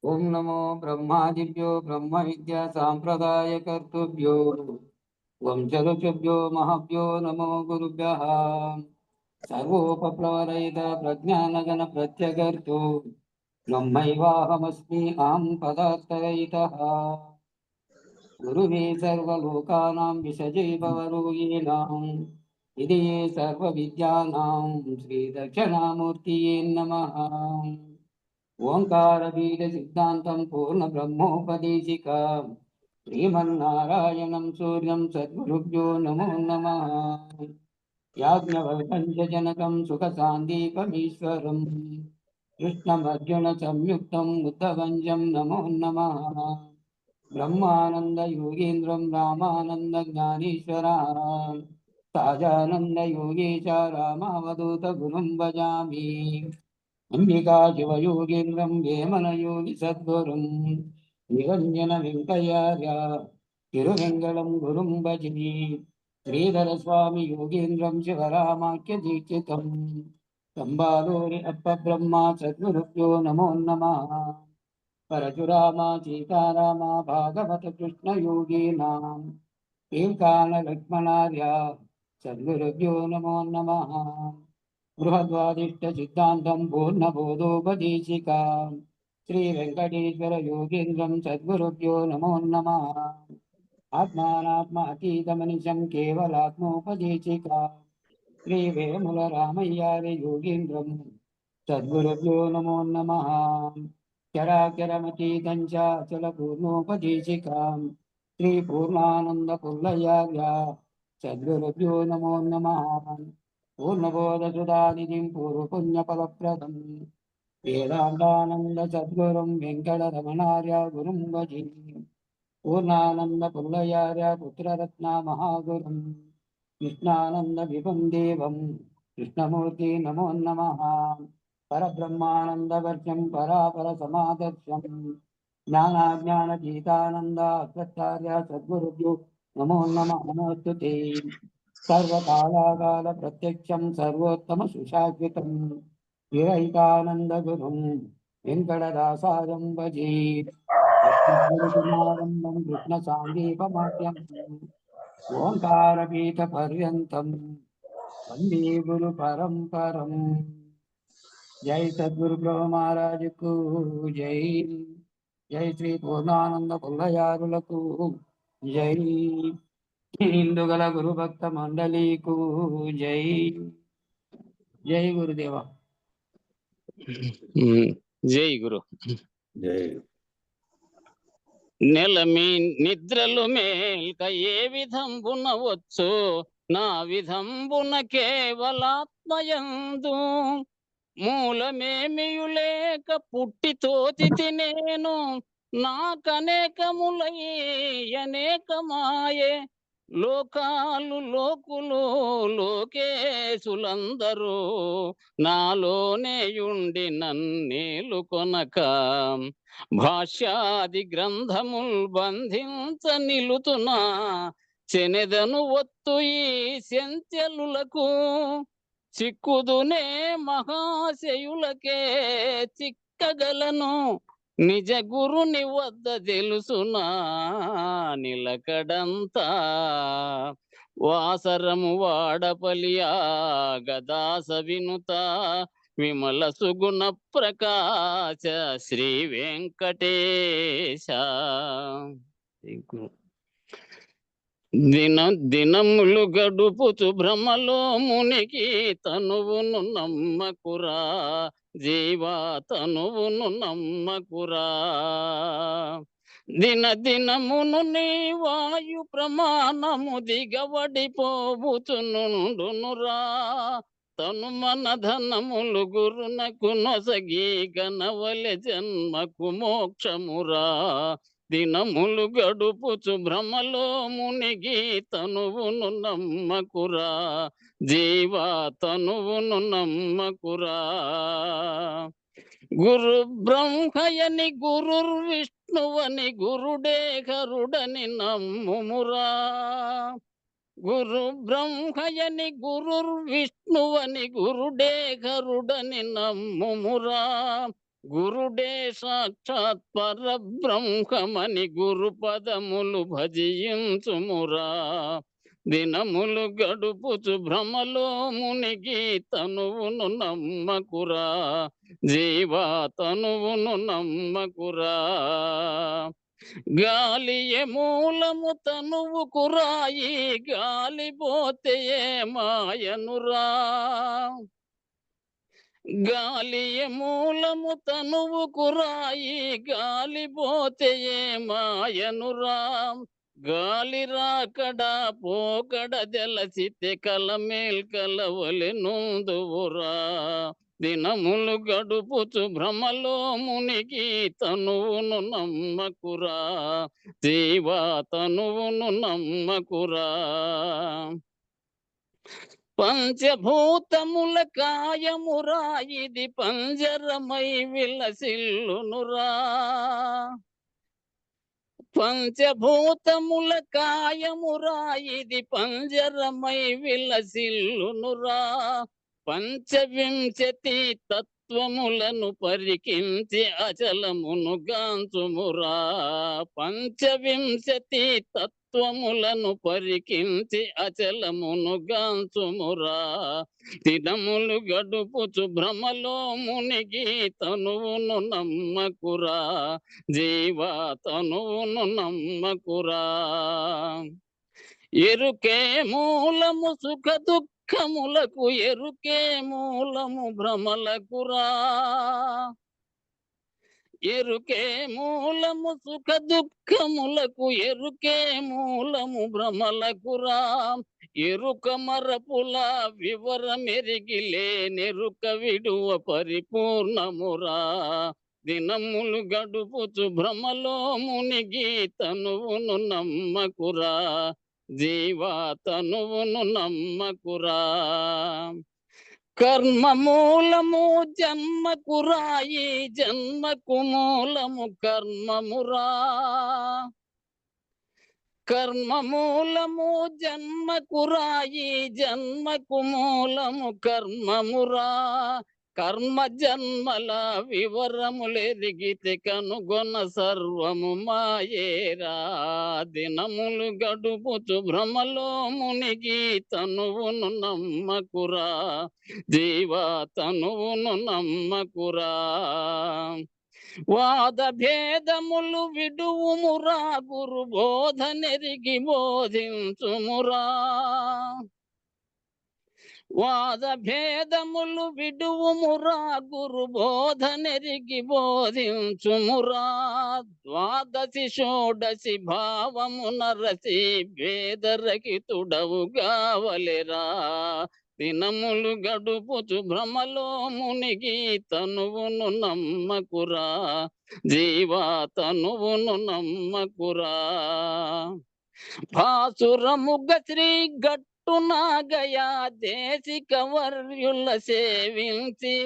ఓం నమో బ్రహ్మాదిభ్యో బ్రహ్మ విద్యా సాంప్రదాయకర్తృభ్యో వంశఋషుభ్యో మహాభ్యో నమో గురుభ్యః. సర్వోపప్లవరహిత ప్రజ్ఞానగణ ప్రత్యగర్తు బ్రహ్మైవాహమస్మి అహం పదార్థరహితః. గురువే సర్వలోకానాం విషజే భవరోగిణాం ఇది సర్వవిద్యానాం శ్రీదక్షిణామూర్తియే నమః. ఓంకార బీజ సిద్ధాంతం పూర్ణ బ్రహ్మోపదేశిక శ్రీమన్నారాయణం సూర్యం సద్గురుభ్యో నమో నమః. యాజ్ఞవల్క్యజనకం సుఖ సాందీపమీశ్వరం కృష్ణమర్జున సంయుక్తం బుద్ధవంజం నమో నమః. బ్రహ్మానంద యోగీంద్రం రామానంద జ్ఞానేశ్వర సాజానంద యోగేశ రామావధూత గురుం భజామి. అంబికా శివయోగేంద్రం వేమన యోగి సద్గురుం నిరంజన వెంకయ్యార్య తిరువెంగళం గురుం భజి. శ్రీధర స్వామి యోగేంద్రం శివరామాఖ్య దీక్షితం సంబాలూరి అప్ప బ్రహ్మ సద్గురుభ్యో నమో నమః. పరశురామ సీతారామ భాగవత కృష్ణ యోగీనాం శ్రీకాళ లక్ష్మణార్య సద్గురుభ్యో నమో నమః. బృహద్వాదిష్ట సిద్ధాంతం పూర్ణబోధోపదేశిక శ్రీ వెంకటేశ్వర యోగేంద్రం సద్గురుభ్యో నమో నమః. ఆత్మానాత్మ అతీతమనిశం కేవలాత్మోపదేశిక శ్రీ వేముల రామయ్యారి యోగేంద్రం సద్గురుభ్యో నమో నమః. చరాచరమతీతం చల పూర్ణోపదేశిక శ్రీ పూర్ణానంద పుల్లయార్య సద్గురుభ్యో నమో నమః. పూర్ణబోధసుధానిధిం పూర్వపుణ్యఫలప్రదం వేదాంతానంద సద్గురుం వెంకటరమణార్య గురుం భజి. పూర్ణానంద పుల్లయార్య పుత్రరత్న మహాగురుం కృష్ణానంద విభం దేవం కృష్ణమూర్తి నమో నమః. పరబ్రహ్మానంద వర్షం పరాపర సమాదర్శం జ్ఞానాజ్ఞాన గీతానంద అశ్వత్థార్య సద్గురుభ్యో నమో నమః. నమోస్తుతే సర్వకాలాకాల ప్రత్యక్షం సర్వోత్తమ సుశాశ్వతం విరహితానంద గురుం వెంకటదాసారం భజే. లక్ష్మీకుమారంభం కృష్ణ సాందీపమాద్యం ఓంకార పీఠ పర్యంతం వందే గురు పరంపరం. జై సద్గురు బ్రహ్మ మహారాజుకు జై. జై శ్రీ పూర్ణానంద పుల్లయారులకు జై. హిందుగల గురు భక్త మండలీకు జై. జై గురుదేవ. జై గురు. జై. నెలమి నిద్రలు మేల్క ఏ విధంబునవచ్చు నా విధంబున కేవలాత్మయందు మూలమేమియులేక పుట్టి తోతి నేను నాకనేకములై అనేకమాయే లోకాలు లోకులు లోకేశులందరూ నాలోనేయుండి నన్నేలు కొనక భాష్యాది గ్రంథముల్ బంధించ నిలుతున్నా చెనెదను ఒత్తు ఈ సెంచెలులకు చిక్కుదునే మహాశయులకే చిక్కగలను నిజ గురుని వద్ద తెలుసునా నిలకడంతా వాసరము వాడపలియా గదాస వినుత విమల సుగుణ ప్రకాశ శ్రీ వెంకటేశ. దినములు గడుపుచు భ్రమలో మునికి తనువును నమ్మకురా జీవా తనువును నమ్మకురా. దినమును నీ వాయు ప్రమాణము దిగవడిపోబుచునుండునురా తను మన ధనములు గురునకు నొసగి గనవలె జన్మకు మోక్షమురా. దినములు గడుపుచు భ్రమలో మునిగి తనువును నమ్మకురా జీవా తనువును నమ్మకురా. గురు బ్రహ్మయని గురుర్విష్ణువని గురుడే గరుడని నమ్ముమురా. గురు బ్రహ్మయని గురుర్విష్ణువని గురుడే గరుడని నమ్ముమురా. గురుడే సాక్షాత్ పరబ్రహ్మమని గురు పదములు భజించుమురా. దినములు గడుపుచు భ్రమలో మునిగి తనువును నమ్మకురా. జీవా తనువును నమ్మకురా. గాలియే మూలము తనువు కురాయి గాలిపోతే మాయనురా. గాలియే మూలము తనువు కురాయి గాలిపోతే మాయనురా. గాలి రాకడా పోకడ జలసితే కలమేల్ కలవలె నొందువురా. దినములు గడుపుచు భ్రమలో మునిగి తనువును నమ్మకురా. జీవా తనువును నమ్మకురా. పంచభూతముల కాయమురా ఇది పంజరమై విలసిల్లునురా. పంచభూతముల కాయమురా ఇది పంజరమై విలసిల్లునురా. పంచవింశతి తత్వములను పరికించి అచలమును గాంచుమురా. పంచవింశతి తత్వములను పరికించి అచలమును గాంచుమురా. దినములు గడుపుచు భ్రమలో మునిగి తనువును నమ్మకురా. జీవా తనువును నమ్మకురా. ఎరుకే మూలము సుఖ దుఃఖములకు ఎరుకే మూలము భ్రమలకురా. ఎరుకే మూలము సుఖ దుఃఖములకు ఎరుకే మూలము భ్రమలకురా. ఎరుక మరపుల వివరమెరిగిలే నెరుక విడువ పరిపూర్ణమురా. దినములు గడుపుచు భ్రమలో మునిగి తనువును నమ్మకురా. జీవా తనువును నమ్మకురా. కర్మ మూలము జన్మకురా ఈ జన్మకు మూలము కర్మమురా. కర్మ మూలము జన్మకురా ఈ జన్మకు మూలము కర్మమురా. కర్మ జన్మల వివరములెరిగితే కనుగొన్న సర్వము మాయేరా. దినములు గడుపుచు భ్రమలో మునిగి తనువును నమ్మకురా. జీవా తనువును నమ్మకురా. వాద భేదములు విడువుమురా గురు బోధనెరిగి బోధించుమురా. వాద భేదములు విడువుమురా గురు బోధనెరిగి బోధించుమురా. ద్వాదశి షోడశి భావము నరసి భేదరహితుడవు గావలెరా. దినములు గడుపుచు భ్రమలో మునిగి తనువును నమ్మకురా. జీవా తనువును నమ్మకురా. భాసురముగ శ్రీ గట్టునాగయా దేశిక వర్యుల సేవించి.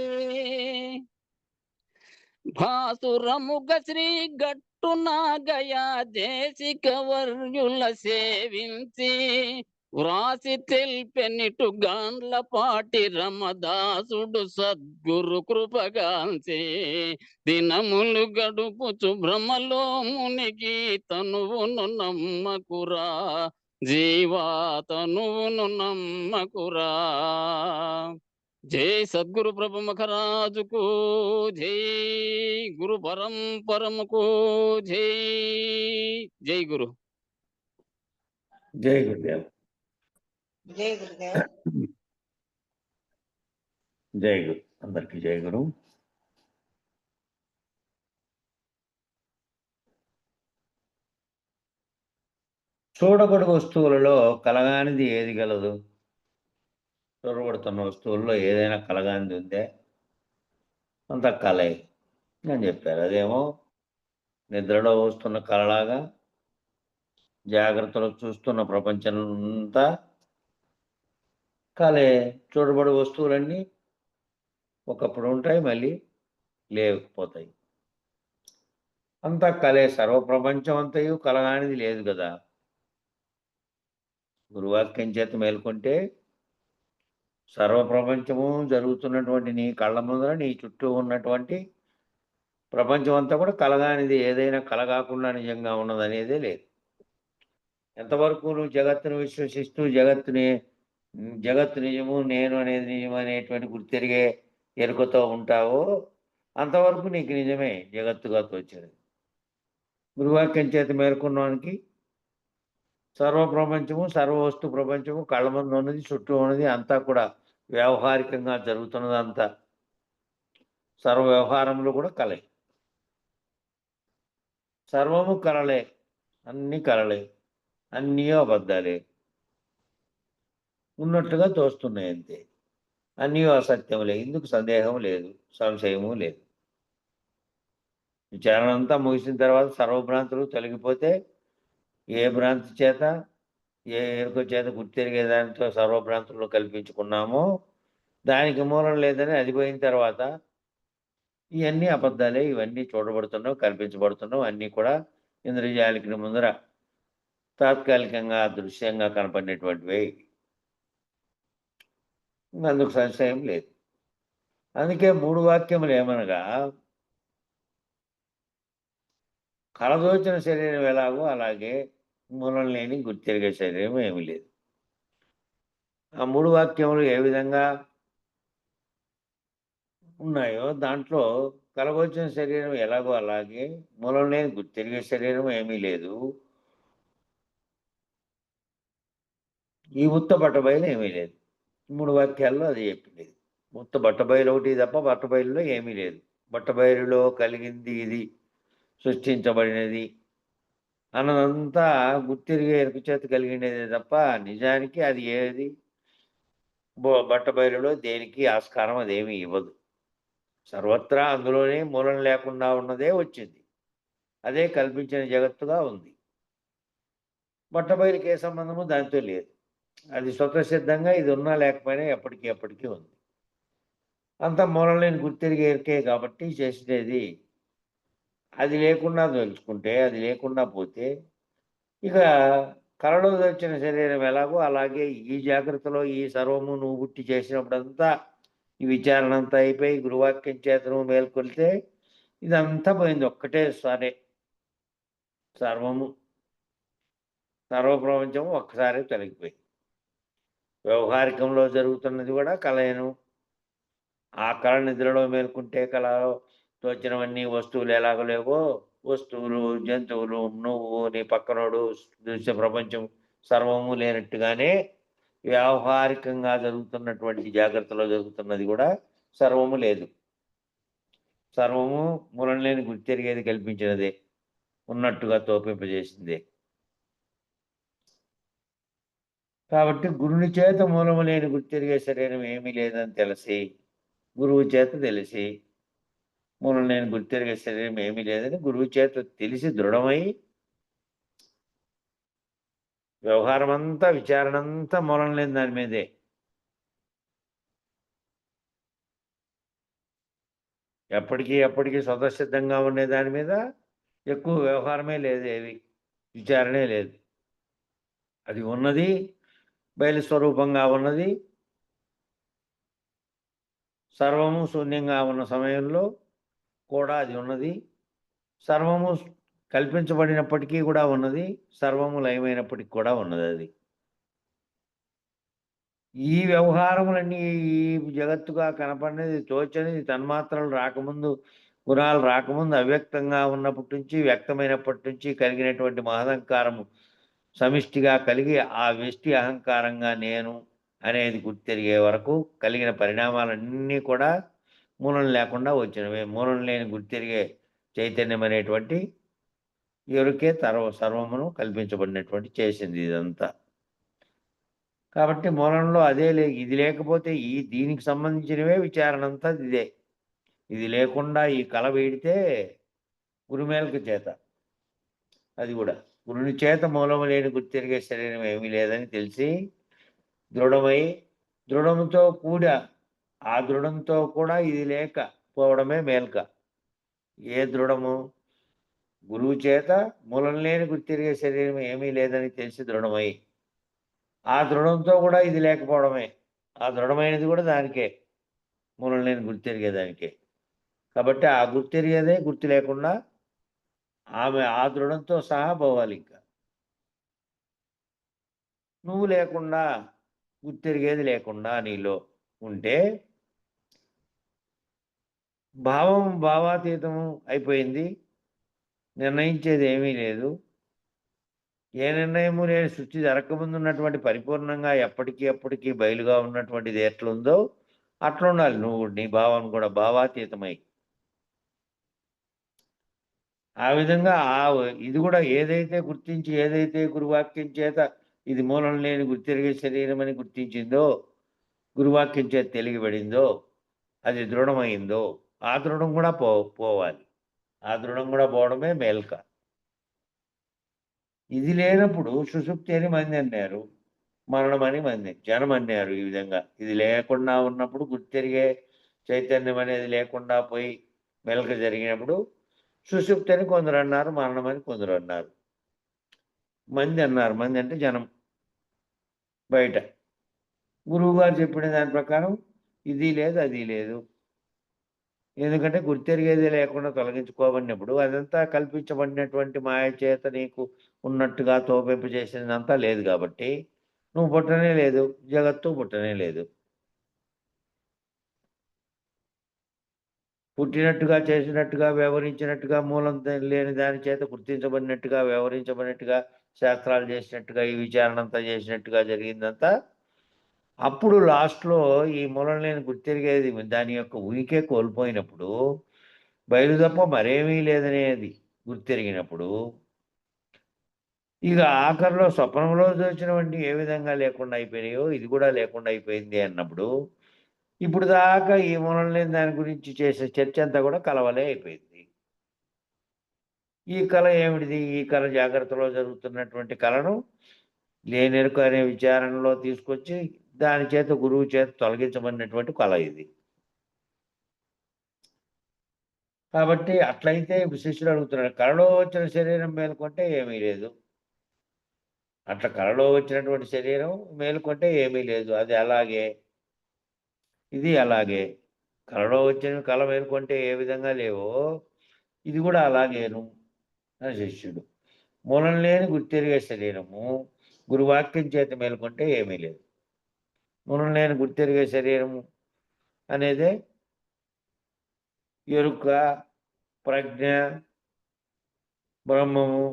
భాసురముగ శ్రీ గట్టునాగయా దేశిక వర్యుల సేవించి. వ్రాసి తెల్పెనిటు గాండ్లపాటి రమదాసుడు సద్గురు కృపగాంచి. దినములు గడుపుచు భ్రమలో మునిగి తనువును నమ్మకురా. జీవా తనువును నమ్మకురా. జై సద్గురు ప్రభు మఖరాజుకు జై. గురు పరంపరముకు జై. జై గురు. జై గురుదేవ్. జై గురుదేవ్. జై గురు. అందరికీ జై గురు. చూడబడు వస్తువులలో కలగానిది ఏది గలదు? చూడబడుతున్న వస్తువుల్లో ఏదైనా కలగానిది ఉందే? అంత కలే అని చెప్పారు. అదేమో నిద్రలో వస్తున్న కలలాగా, జాగ్రత్తలో చూస్తున్న ప్రపంచం అంతా కలే. చూడబడు వస్తువులన్నీ ఒకప్పుడు ఉంటాయి, మళ్ళీ లేకపోతాయి. అంతా కలే. సర్వప్రపంచం అంతయు కలగానిది లేదు కదా. గురువాక్యం చేత మేల్కొంటే సర్వప్రపంచము జరుగుతున్నటువంటి నీ కళ్ళ ముందర నీ చుట్టూ ఉన్నటువంటి ప్రపంచం అంతా కూడా కలగానిది, ఏదైనా కలగాకుండా నిజంగా ఉన్నదనేదే లేదు. ఎంతవరకు నువ్వు జగత్తును విశ్వసిస్తూ జగత్తు నిజము, నేను అనేది నిజం అనేటువంటి గుర్తెరిగే ఎరుకతో ఉంటావో అంతవరకు నీకు నిజమే జగత్తుగా తోచేది. గురువాక్యం చేత మేల్కొన్నవానికి సర్వప్రపంచము, సర్వవస్తు ప్రపంచము కళ్ళ ముందు ఉన్నది, చుట్టూ ఉన్నది అంతా కూడా వ్యావహారికంగా జరుగుతున్నది అంతా సర్వ వ్యవహారంలో కూడా కలే. సర్వము కలలే, అన్ని కలలే, అన్నీ అబద్ధాలే ఉన్నట్టుగా తోస్తున్నాయి అంతే. అన్నీ అసత్యములే, ఇందుకు సందేహం లేదు, సంశయము లేదు. విచారణ అంతా ముగిసిన తర్వాత సర్వభ్రాంతులు తొలగిపోతే ఏ భ్రాంతి చేత ఏ ఎరుక చేత గుర్తెరిగే దానితో సర్వభ్రాంతులు కల్పించుకున్నామో దానికి మూలం లేదని అది పోయిన తర్వాత ఇవన్నీ అబద్ధాలే, ఇవన్నీ చూడబడుతున్నావు, కల్పించబడుతున్నావు, అన్నీ కూడా ఇంద్రజాలికి ముందర తాత్కాలికంగా దృశ్యంగా కనపడినటువంటివే. అందుకు సంశయం లేదు. అందుకే 3 వాక్యములు ఏమనగా, కలదోచిన శరీరం ఎలాగో అలాగే మూలం లేని గుర్తెరిగే శరీరం ఏమీ లేదు. ఆ 3 వాక్యములు ఏ విధంగా ఉన్నాయో దాంట్లో కలగొచ్చిన శరీరం ఎలాగో అలాగే మూలం లేని గుర్తెరిగే శరీరం ఏమీ లేదు. ఈ ఉత్త బట్టబయలు ఏమీ లేదు. 3 వాక్యాల్లో అది చెప్పింది. ఉత్త బట్టబయలు ఒకటి తప్ప బట్టబయలులో ఏమీ లేదు. బట్టబయలులో కలిగింది ఇది, సృష్టించబడినది అన్నదంతా గుర్తిరిగే ఎరుక చేత కలిగినదే తప్ప నిజానికి అది ఏది బట్టబయలులో దేనికి ఆస్కారం అదేమీ ఇవ్వదు. సర్వత్రా అందులోనే మూలం లేకుండా ఉన్నదే వచ్చింది, అదే కల్పించిన జగత్తుగా ఉంది. బట్టబయలుకి ఏ సంబంధము దానితో లేదు. అది స్వతసిద్ధంగా ఇది ఉన్నా లేకపోయినా ఎప్పటికీ ఉంది. అంతా మూలం లేని గుర్తిరిగే ఎరికే కాబట్టి చేసేది. అది లేకుండా తెలుసుకుంటే, అది లేకుండా పోతే ఇక కలలో వచ్చిన శరీరం ఎలాగో అలాగే ఈ జాగ్రత్తలో ఈ సర్వము నువ్వు పుట్టి చేసినప్పుడంతా ఈ విచారణ అంతా అయిపోయి గురువాక్యం చేత నువ్వు మేల్కొల్తే ఇదంతా పోయింది ఒక్కటే సారే. సర్వప్రపంచము ఒక్కసారి తొలగిపోయింది. వ్యవహారికంలో జరుగుతున్నది కూడా కలయను. ఆ కళ నిద్రలో మేల్కొంటే కళలో తోచినవన్నీ వస్తువులు ఎలాగో లేవో, వస్తువులు, జంతువులు, నువ్వు, నీ పక్కనోడు, దృశ్య ప్రపంచం సర్వము లేనట్టుగానే వ్యావహారికంగా జరుగుతున్నటువంటి జాగ్రత్తలో జరుగుతున్నది కూడా సర్వము లేదు. సర్వము మూలం లేని గుర్తెరిగేది కల్పించినదే, ఉన్నట్టుగా తోపింపజేసిందే. కాబట్టి గురుని చేత మూలము లేని గుర్తెరిగే శరీరం ఏమీ లేదని తెలిసి, గురువు చేత తెలిసి మూలం లేని గుర్తెరిగే శరీరం ఏమీ లేదని గురువు చేత తెలిసి దృఢమై వ్యవహారం అంతా విచారణ అంతా మూలం లేని దాని మీదే. ఎప్పటికీ స్వతసిద్ధంగా ఉండే దాని మీద ఎక్కువ వ్యవహారమే లేదు, ఏవి విచారణే లేదు. అది ఉన్నది, బయలు స్వరూపంగా ఉన్నది. సర్వము శూన్యంగా ఉన్న సమయంలో కూడా అది ఉన్నది. సర్వము కల్పించబడినప్పటికీ కూడా ఉన్నది, సర్వము లయమైనప్పటికీ కూడా ఉన్నది. అది ఈ వ్యవహారములన్నీ ఈ జగత్తుగా కనపడినది, తోచనిది, తన్మాత్రలు రాకముందు, గుణాలు రాకముందు అవ్యక్తంగా ఉన్నప్పటి నుంచి వ్యక్తమైనప్పటి నుంచి కలిగినటువంటి మహదహంకారము సమిష్టిగా కలిగి ఆ వ్యష్టి అహంకారంగా నేను అనేది గుర్తెరిగే వరకు కలిగిన పరిణామాలన్నీ కూడా మూలం లేకుండా వచ్చినవే. మూలం లేని గుర్తెరిగే చైతన్యం అనేటువంటి ఎరుకే సర్వమును కల్పించబడినటువంటి చేసింది ఇదంతా. కాబట్టి మూలంలో అదే ఇది లేకపోతే దీనికి సంబంధించినవే విచారణ అంతా ఇదే. ఇది లేకుండా ఈ కళ వేడితే గురుమేల్క చేత, అది కూడా గురుని చేత మూలము లేని గుర్తెరిగే శరీరం ఏమీ లేదని తెలిసి దృఢమై, దృఢముతో ఆ దృఢంతో కూడా ఇది లేకపోవడమే మేల్క. ఏ దృఢము? గురువు చేత మూలం లేని గుర్తెరిగే శరీరం ఏమీ లేదని తెలిసి దృఢమై ఆ దృఢంతో కూడా ఇది లేకపోవడమే. ఆ దృఢమైనది కూడా దానికే, మూలం లేని గుర్తెరిగేదానికే. కాబట్టి ఆ గుర్తెరిగేదే గుర్తు లేకుండా ఆమె ఆ దృఢంతో సహా పోవాలింక. నువ్వు లేకుండా, గుర్తెరిగేది లేకుండా నీలో ఉంటే భావం భావాతీతం అయిపోయింది. నిర్ణయించేది ఏమీ లేదు. ఏ నిర్ణయము లేని సృష్టి జరగకముందు ఉన్నటువంటి పరిపూర్ణంగా ఎప్పటికీ అప్పటికి బయలుగా ఉన్నటువంటిది ఎట్లుందో అట్లుండాలి నువ్వు. నీ భావం కూడా భావాతీతమై. ఆ విధంగా ఇది కూడా ఏదైతే గుర్తించి, ఏదైతే గురువాక్యం చేత ఇది మూలం లేని గుర్తెరిగే శరీరం అని గుర్తించిందో, గురువాక్యం చేత తెలియబడిందో, అది దృఢమైందో, ఆ దృఢం కూడా పోవాలి. ఆ దృఢం కూడా పోవడమే మేల్క. ఇది లేనప్పుడు సుషుప్తి అని మంది అన్నారు, మరణం అని మంది జనం అన్నారు. ఈ విధంగా ఇది లేకుండా ఉన్నప్పుడు గుర్తెరిగే చైతన్యం అనేది లేకుండా పోయి మెలక జరిగినప్పుడు సుషుప్తి అని కొందరు అన్నారు, మరణం అని కొందరు అన్నారు. మంది అన్నారు. మంది అంటే జనం బయట. గురువు గారు చెప్పిన దాని ప్రకారం ఇది లేదు, అది లేదు. ఎందుకంటే గుర్తెరిగేది లేకుండా తొలగించుకోబడినప్పుడు అదంతా కల్పించబడినటువంటి మాయ చేత నీకు ఉన్నట్టుగా తోపింపు చేసినంతా లేదు కాబట్టి నువ్వు పుట్టనే లేదు, జగత్తు పుట్టనే లేదు. పుట్టినట్టుగా, చేసినట్టుగా, వ్యవహరించినట్టుగా, మూలం లేని దాని చేత గుర్తించబడినట్టుగా, వ్యవహరించబడినట్టుగా, శాస్త్రాలు చేసినట్టుగా, ఈ విచారణ అంతా చేసినట్టుగా జరిగిందంతా అప్పుడు లాస్ట్‌లో ఈ మూలం లేని గుర్తెరిగేది దాని యొక్క ఉనికే కోల్పోయినప్పుడు, బయలు తప్ప మరేమీ లేదనేది గుర్తెరిగినప్పుడు, ఇక ఆఖరిలో స్వప్నంలో చూసినవంటి ఏ విధంగా లేకుండా అయిపోయినాయో ఇది కూడా లేకుండా అయిపోయింది అన్నప్పుడు, ఇప్పుడు దాకా ఈ మూలం లేని దాని గురించి చేసే చర్చ అంతా కూడా కలవలే అయిపోయింది. ఈ కళ ఏమిటిది? ఈ కళ జాగ్రత్తలో జరుగుతున్నటువంటి కళను లేనెరుక అనే విచారణలో తీసుకొచ్చి దాని చేత గురువు చేత తొలగించబడినటువంటి కళ ఇది. కాబట్టి అట్లయితే ఇప్పుడు శిష్యుడు అడుగుతున్నాడు, కళలో వచ్చిన శరీరం మేలుకుంటే ఏమీ లేదు. అట్లా కళలో వచ్చినటువంటి శరీరం మేలుకుంటే ఏమీ లేదు. అది అలాగే, ఇది అలాగే. కళలో వచ్చిన కళ మేలుకుంటే ఏ విధంగా లేవో ఇది కూడా అలాగేను అని శిష్యుడు. మూలం లేని గుర్తెరిగే శరీరము గురువాక్యం చేత మేలుకుంటే ఏమీ లేదు. మూలం లేని గుర్తెరిగే శరీరము అనేదే ఎరుక, ప్రజ్ఞ, బ్రహ్మము,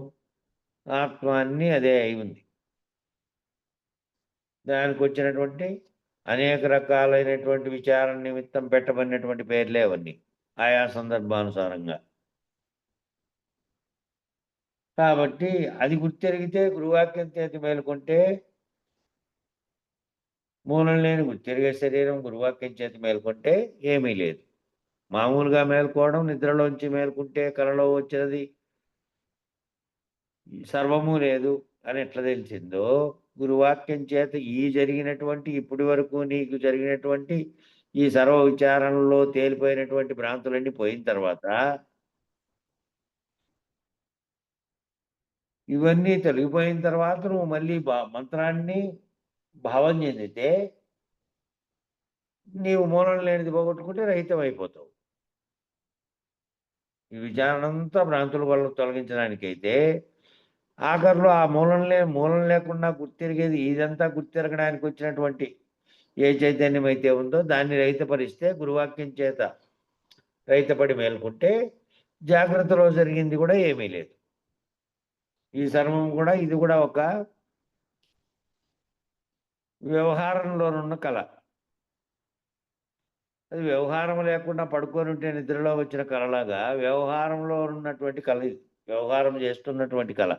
ఆత్మ అన్నీ అదే అయి ఉంది. దానికి వచ్చినటువంటి అనేక రకాలైనటువంటి విచారణ నిమిత్తం పెట్టబడినటువంటి పేర్లే అవన్నీ ఆయా సందర్భానుసారంగా. కాబట్టి అది గుర్తెరిగితే గురువాక్యం చేతి మేలుకుంటే మూలం లేని గుర్తెరిగే శరీరం గురువాక్యం చేతి మేలుకుంటే ఏమీ లేదు. మామూలుగా మేల్కోవడం, నిద్రలోంచి మేల్కుంటే కలలో వచ్చినది సర్వము లేదు అని ఎట్లా తెలిసిందో, గురువాక్యం చేత ఈ జరిగినటువంటి ఇప్పటి వరకు నీకు జరిగినటువంటి ఈ సర్వ విచారణలో తేలిపోయినటువంటి భ్రాంతులన్నీ పోయిన తర్వాత ఇవన్నీ తొలగిపోయిన తర్వాత నువ్వు మళ్ళీ మంత్రాన్ని భావం చెందితే నీవు మూలం లేనిది పోగొట్టుకుంటే రహితం అయిపోతావు. ఈ విచారణ అంతా భ్రాంతుల వల్ల తొలగించడానికైతే ఆఖరిలో ఆ మూలం లేకుండా గుర్తెరిగేది ఇదంతా గుర్తెరగడానికి వచ్చినటువంటి ఏ చైతన్యం అయితే ఉందో దాన్ని రహితపరిస్తే గురువాక్యం చేత రహితపడి మేల్కుంటే జాగ్రత్తలో జరిగింది కూడా ఏమీ లేదు. ఈ సర్వం కూడా ఇది కూడా ఒక వ్యవహారంలోనున్న కళ. అది వ్యవహారం లేకుండా పడుకొని ఉంటే నిద్రలో వచ్చిన కళలాగా వ్యవహారంలో ఉన్నటువంటి కళ ఇది. వ్యవహారం చేస్తున్నటువంటి కళ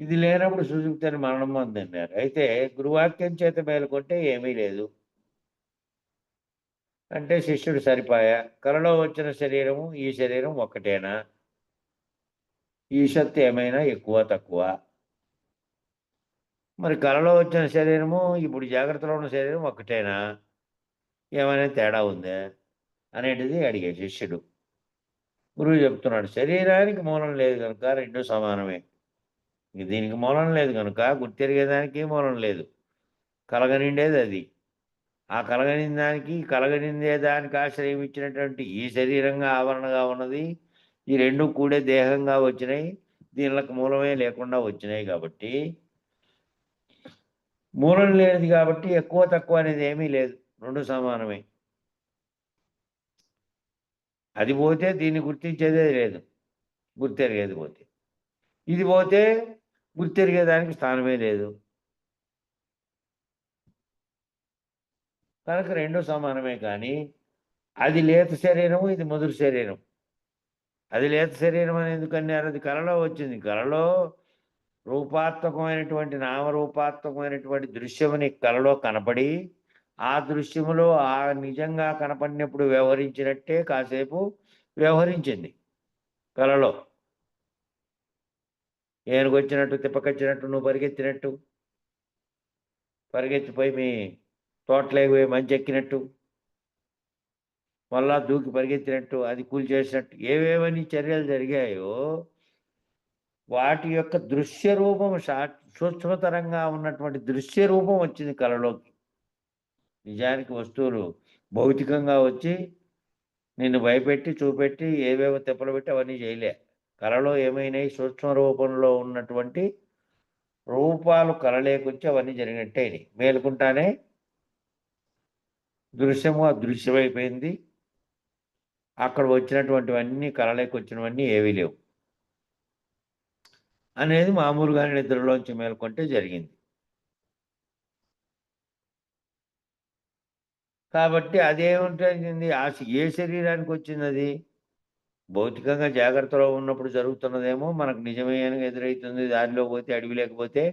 ఇది లేనప్పుడు సుషుప్తి అని మరణం అందన్నారు. అయితే గురువాక్యం చేత మేలుకుంటే ఏమీ లేదు అంటే శిష్యుడు సరిపాయా. కళలో వచ్చిన శరీరము ఈ శరీరం ఒక్కటేనా? ఈ శక్తి ఏమైనా ఎక్కువ తక్కువ? మరి కళలో వచ్చిన శరీరము ఇప్పుడు జాగ్రత్తలో ఉన్న శరీరం ఒక్కటేనా? ఏమైనా తేడా ఉందా అనేటిది అడిగే శిష్యుడు. గురువు చెప్తున్నాడు, శరీరానికి మూలం లేదు కనుక రెండు సమానమే. దీనికి మూలం లేదు కనుక గుర్తెరిగేదానికి మూలం లేదు. కలగనిండేది అది. ఆ కలగనిందే దానికి ఆశ్రయం ఇచ్చినటువంటి ఈ శరీరంగా ఆవరణగా ఉన్నది. ఈ రెండు కూడే దేహంగా వచ్చినాయి. దీనికి మూలమే లేకుండా వచ్చినాయి కాబట్టి, మూలం లేనిది కాబట్టి ఎక్కువ తక్కువ అనేది ఏమీ లేదు. రెండు సమానమే. అది పోతే దీన్ని గుర్తించేదే లేదు, గుర్తెరిగేది పోతే. ఇది పోతే గుర్తెరిగేదానికి స్థానమే లేదు. కనుక రెండు సమానమే. కానీ అది లేత శరీరము, ఇది ముదురు శరీరం. అది లేత శరీరం అని ఎందుకన్నారు? అది కళలో వచ్చింది. కళలో రూపాత్మకమైనటువంటి నామరూపాత్మకమైనటువంటి దృశ్యముని కళలో కనపడి, ఆ దృశ్యములో ఆ నిజంగా కనపడినప్పుడు వ్యవహరించినట్టే కాసేపు వ్యవహరించింది కళలో. ఏనుగొచ్చినట్టు, తిప్పకొచ్చినట్టు, నువ్వు పరిగెత్తినట్టు, పరిగెత్తిపోయి మీ తోటలోకి పోయి మంచి ఎక్కినట్టు, మళ్ళా దూకి పరిగెత్తినట్టు, అది కూలి చేసినట్టు, ఏవేవని చర్యలు జరిగాయో వాటి యొక్క దృశ్య రూపం, సూక్ష్మతరంగా ఉన్నటువంటి దృశ్య రూపం వచ్చింది కళలోకి. నిజానికి వస్తువులు భౌతికంగా వచ్చి నిన్ను భయపెట్టి చూపెట్టి ఏవేవో తిప్పలు పెట్టి అవన్నీ చేయలే. కళలో ఏమైనాయి? సూక్ష్మ రూపంలో ఉన్నటువంటి రూపాలు కళలేకొచ్చి అవన్నీ జరిగినట్టే. మేలుకుంటానే దృశ్యము అదృశ్యమైపోయింది. అక్కడ వచ్చినటువంటివన్నీ కళలోకి వచ్చినవన్నీ ఏవీ లేవు అనేది మామూలుగానే నిద్రలోంచి మేల్కొంటే జరిగింది. కాబట్టి అదేముంటుంది? ఏ శరీరానికి వచ్చింది అది? భౌతికంగా జాగ్రత్తలో ఉన్నప్పుడు జరుగుతున్నదేమో మనకు నిజమే అని ఎదురవుతుంది. దారిలో పోతే, అడవి లేకపోతే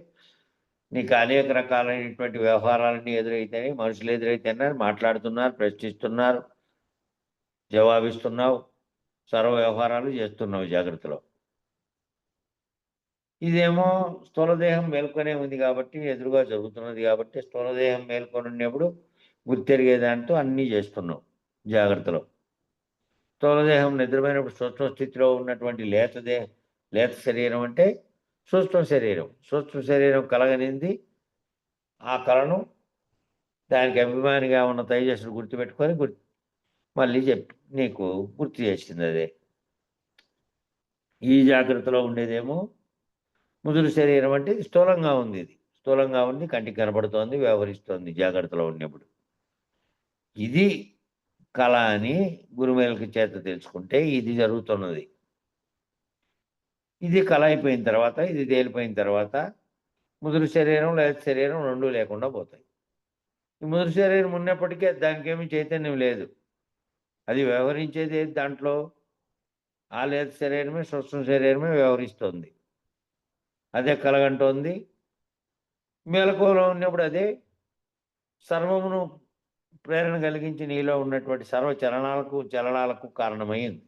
నీకు అనేక రకాలైనటువంటి వ్యవహారాలన్నీ ఎదురైతాయి. మనుషులు ఎదురైతున్నారు, మాట్లాడుతున్నారు, ప్రశ్నిస్తున్నారు, జవాబిస్తున్నావు, సర్వ వ్యవహారాలు చేస్తున్నావు జాగ్రత్తలో. ఇదేమో స్థూలదేహం మేల్కొనే ఉంది కాబట్టి, ఎదురుగా జరుగుతున్నది కాబట్టి, స్థూలదేహం మేల్కొని ఉన్నప్పుడు గుర్తెరిగే దాంతో అన్నీ చేస్తున్నావు జాగ్రత్తలో. స్థూలదేహం నిద్రపోయినప్పుడు సూక్ష్మ స్థితిలో ఉన్నటువంటి లేత శరీరం అంటే సూక్ష్మ శరీరం. సూక్ష్మ శరీరం కలగనింది. ఆ కళను దానికి అభిమానిగా ఉన్న తేజస్సును గుర్తుపెట్టుకొని మళ్ళీ నీకు గుర్తు చేసింది అదే. ఈ జాగ్రత్తలో ఉండేదేమో ముదురు శరీరం అంటే స్థూలంగా ఉంది. ఇది స్థూలంగా ఉంది, కంటికి కనపడుతోంది, వ్యవహరిస్తోంది జాగ్రత్తలో ఉన్నప్పుడు. ఇది కళ అని గురుమేలకి చేత తెలుసుకుంటే ఇది జరుగుతున్నది. ఇది కళ అయిపోయిన తర్వాత, ఇది తేలిపోయిన తర్వాత ముదురు శరీరం లేత శరీరం రెండూ లేకుండా పోతాయి. ఈ ముదురు శరీరం ఉన్నప్పటికీ దానికి ఏమీ చైతన్యం లేదు. అది వ్యవహరించేది దాంట్లో ఆ లేత శరీరమే, సూక్ష్మ శరీరమే వ్యవహరిస్తోంది. అదే కలగంటోంది. మెలకువలో ఉన్నప్పుడు అదే సర్వమును ప్రేరణ కలిగించి నీలో ఉన్నటువంటి సర్వ చలనాలకు కారణమైంది.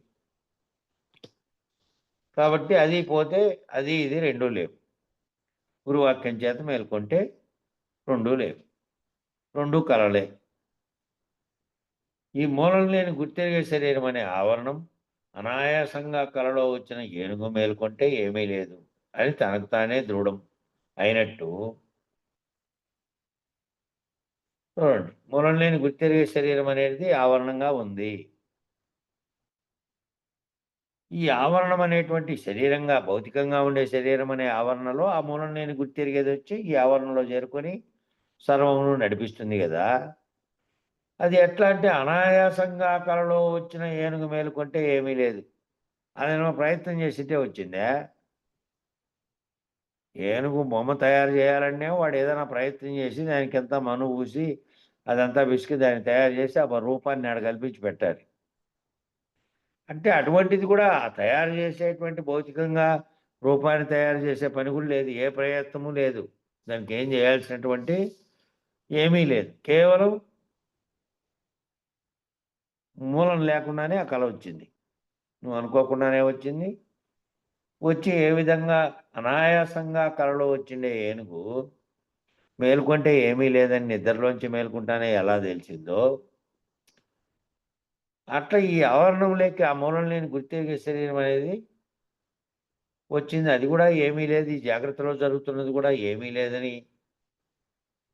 కాబట్టి అది పోతే అది ఇది రెండూ లేవు. గురువాక్యం చేత మేల్కొంటే రెండూ లేవు, రెండూ కలలే. ఈ మూలం లేని గుర్తెరిగే శరీరం అనే ఆవరణం అనాయాసంగా కలలో వచ్చిన ఏనుగు మేల్కొంటే ఏమీ లేదు అని తనకు తానే దృఢం అయినట్టు చూడండి. మూలం లేని గుర్తెరిగే శరీరం అనేది ఆవరణంగా ఉంది. ఈ ఆవరణం అనేటువంటి శరీరంగా, భౌతికంగా ఉండే శరీరం అనే ఆవరణలో ఆ మూలం లేని గుర్తెరిగేది వచ్చి ఈ ఆవరణలో చేరుకొని సర్వమును నడిపిస్తుంది కదా. అది ఎట్లా అంటే అనాయాసంగా కలలో వచ్చిన ఏనుగు మేలుకొంటే ఏమీ లేదు. అదేమో ప్రయత్నం చేసితే వచ్చిందే. ఏనుగు బొమ్మ తయారు చేయాలనే వాడు ఏదైనా ప్రయత్నం చేసి దానికి ఎంత మనువు పూసి అదంతా విసికి దాన్ని తయారు చేసి ఆ రూపాన్ని ఆడ కల్పించి పెట్టాలి. అంటే అటువంటిది కూడా తయారు చేసేటువంటి భౌతికంగా రూపాన్ని తయారు చేసే పని కూడా లేదు, ఏ ప్రయత్నము లేదు. దానికి ఏం చేయాల్సినటువంటి ఏమీ లేదు. కేవలం మూలం లేకుండానే ఆ కళ వచ్చింది. నువ్వు అనుకోకుండానే వచ్చింది. వచ్చి ఏ విధంగా అనాయాసంగా కళలో వచ్చిండే ఏనుగు మేలుకుంటే ఏమీ లేదని నిద్రలోంచి మేలుకుంటానే ఎలా తెలిసిందో, అట్లా ఈ ఆవరణం లేక ఆ మూలం లేని గుర్తెరిగే శరీరం అనేది వచ్చింది, అది కూడా ఏమీ లేదు, ఈ జాగ్రత్తలో జరుగుతున్నది కూడా ఏమీ లేదని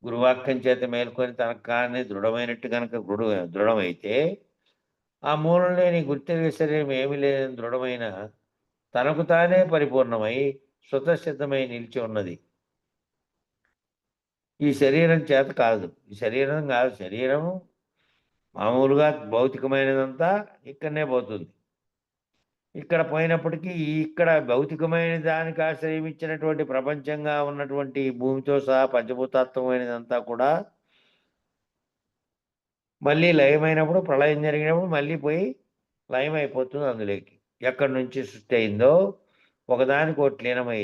గురువాక్యం చేత మేల్కొని తనకు కానీ దృఢమైనట్టు కనుక దృఢమైతే ఆ మూలం లేని గుర్తెరిగే శరీరం ఏమీ లేదని దృఢమైన తనకు తానే పరిపూర్ణమై స్వతసిద్ధమై నిలిచి ఉన్నది. ఈ శరీరం చేత కాదు, ఈ శరీరం కాదు, శరీరం మామూలుగా భౌతికమైనదంతా ఇక్కడనే పోతుంది. ఇక్కడ పోయినప్పటికీ ఇక్కడ భౌతికమైన దానికి ఆశ్రయించినటువంటి ప్రపంచంగా ఉన్నటువంటి భూమితో సహా పంచభూతాత్మకమైనదంతా కూడా మళ్ళీ లయమైనప్పుడు, ప్రళయం జరిగినప్పుడు మళ్ళీ పోయి లయం అయిపోతుంది అందులోకి. ఎక్కడి నుంచి సృష్టి అయిందో ఒకదానికోటి లీనమై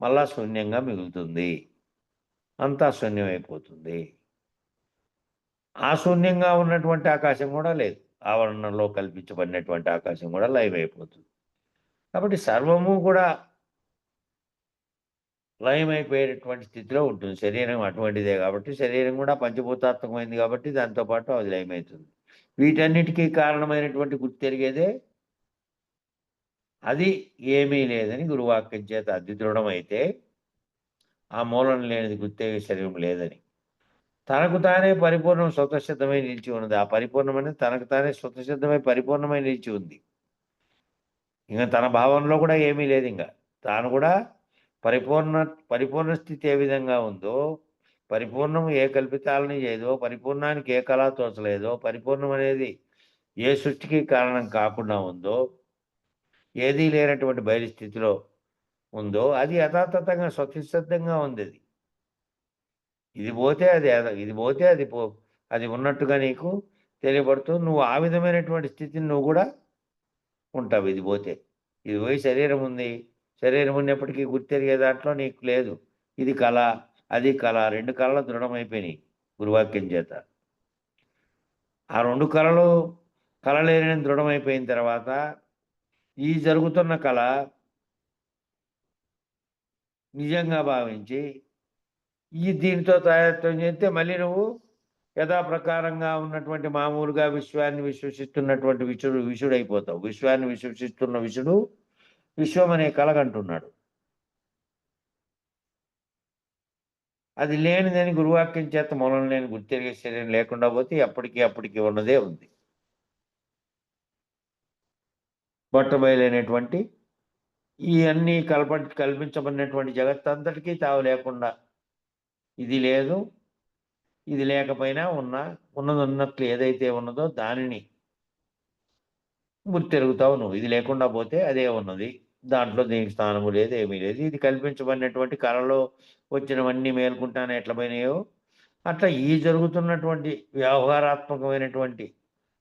మళ్ళా శూన్యంగా మిగులుతుంది, అంతా శూన్యమైపోతుంది. ఆ శూన్యంగా ఉన్నటువంటి ఆకాశం కూడా లేదు, ఆవరణలో కల్పించబడినటువంటి ఆకాశం కూడా లయమైపోతుంది. కాబట్టి సర్వము కూడా లయమైపోయేటటువంటి స్థితిలో ఉంటుంది. శరీరం అటువంటిదే కాబట్టి, శరీరం కూడా పంచభూతాత్మకమైంది కాబట్టి దాంతోపాటు అది లయమవుతుంది. వీటన్నిటికీ కారణమైనటువంటి గుర్తెరిగేదే అది ఏమీ లేదని గురువాక్యం చేత అతి దృఢమైతే ఆ మూలం లేనిది గుర్తెరిగే శరీరం లేదని తనకు తానే పరిపూర్ణం స్వతసిద్ధమై నిలిచి ఉన్నది. ఆ పరిపూర్ణమని తనకు తానే స్వతసిద్ధమై పరిపూర్ణమై నిలిచి ఉంది. ఇంకా తన భావంలో కూడా ఏమీ లేదు. ఇంకా తాను కూడా పరిపూర్ణ స్థితి ఏ విధంగా ఉందో, పరిపూర్ణం ఏ కల్పితాలని చేయదో, పరిపూర్ణానికి ఏ కళ తోచలేదో, పరిపూర్ణం అనేది ఏ సృష్టికి కారణం కాకుండా ఉందో, ఏదీ లేనటువంటి బయలు స్థితిలో ఉందో అది యథాతథంగా స్వతసిద్ధంగా ఉంది. ఇది పోతే అది ఇది పోతే అది ఉన్నట్టుగా నీకు తెలియబడుతుంది. నువ్వు ఆ విధమైనటువంటి స్థితిని నువ్వు కూడా ఉంటావు. ఇది పోతే, ఇది పోయి శరీరం ఉంది, శరీరం ఉన్నప్పటికీ గుర్తెరిగే దాంట్లో నీకు లేదు. ఇది కళ, అది కళ, రెండు కళలు దృఢమైపోయినాయి గురువాక్యం చేత. ఆ రెండు కళలు కళలేని దృఢమైపోయిన తర్వాత ఈ జరుగుతున్న కళ నిజంగా భావించి దీనితో తయారు చేస్తే మళ్ళీ నువ్వు యథాప్రకారంగా ఉన్నటువంటి మామూలుగా విశ్వాన్ని విశ్వసిస్తున్నటువంటి విషుడైపోతావు. విశ్వాన్ని విశ్వసిస్తున్న విషుడు విశ్వం అనే కలగంటున్నాడు. అది లేనిదని గురువాక్యం చేత మూలం లేని గుర్తెరిగే శరీరం లేకుండా పోతే అప్పటికి ఉన్నదే ఉంది. బట్టబయలైనటువంటి ఈ అన్ని కల్పించబడినటువంటి జగత్తంతటికీ తావు లేకుండా ఇది లేదు, ఇది లేకపోయినా ఉన్నది ఉన్నట్లు ఏదైతే ఉన్నదో దానిని గుర్తెరుగుతావు నువ్వు. ఇది లేకుండా పోతే అదే ఉన్నది, దాంట్లో దీనికి స్థానము లేదు, ఏమీ లేదు. ఇది కల్పించబడినటువంటి కళలో వచ్చినవన్నీ మేల్కుంటానే ఎట్లా పోయినాయో అట్లా ఈ జరుగుతున్నటువంటి వ్యవహారాత్మకమైనటువంటి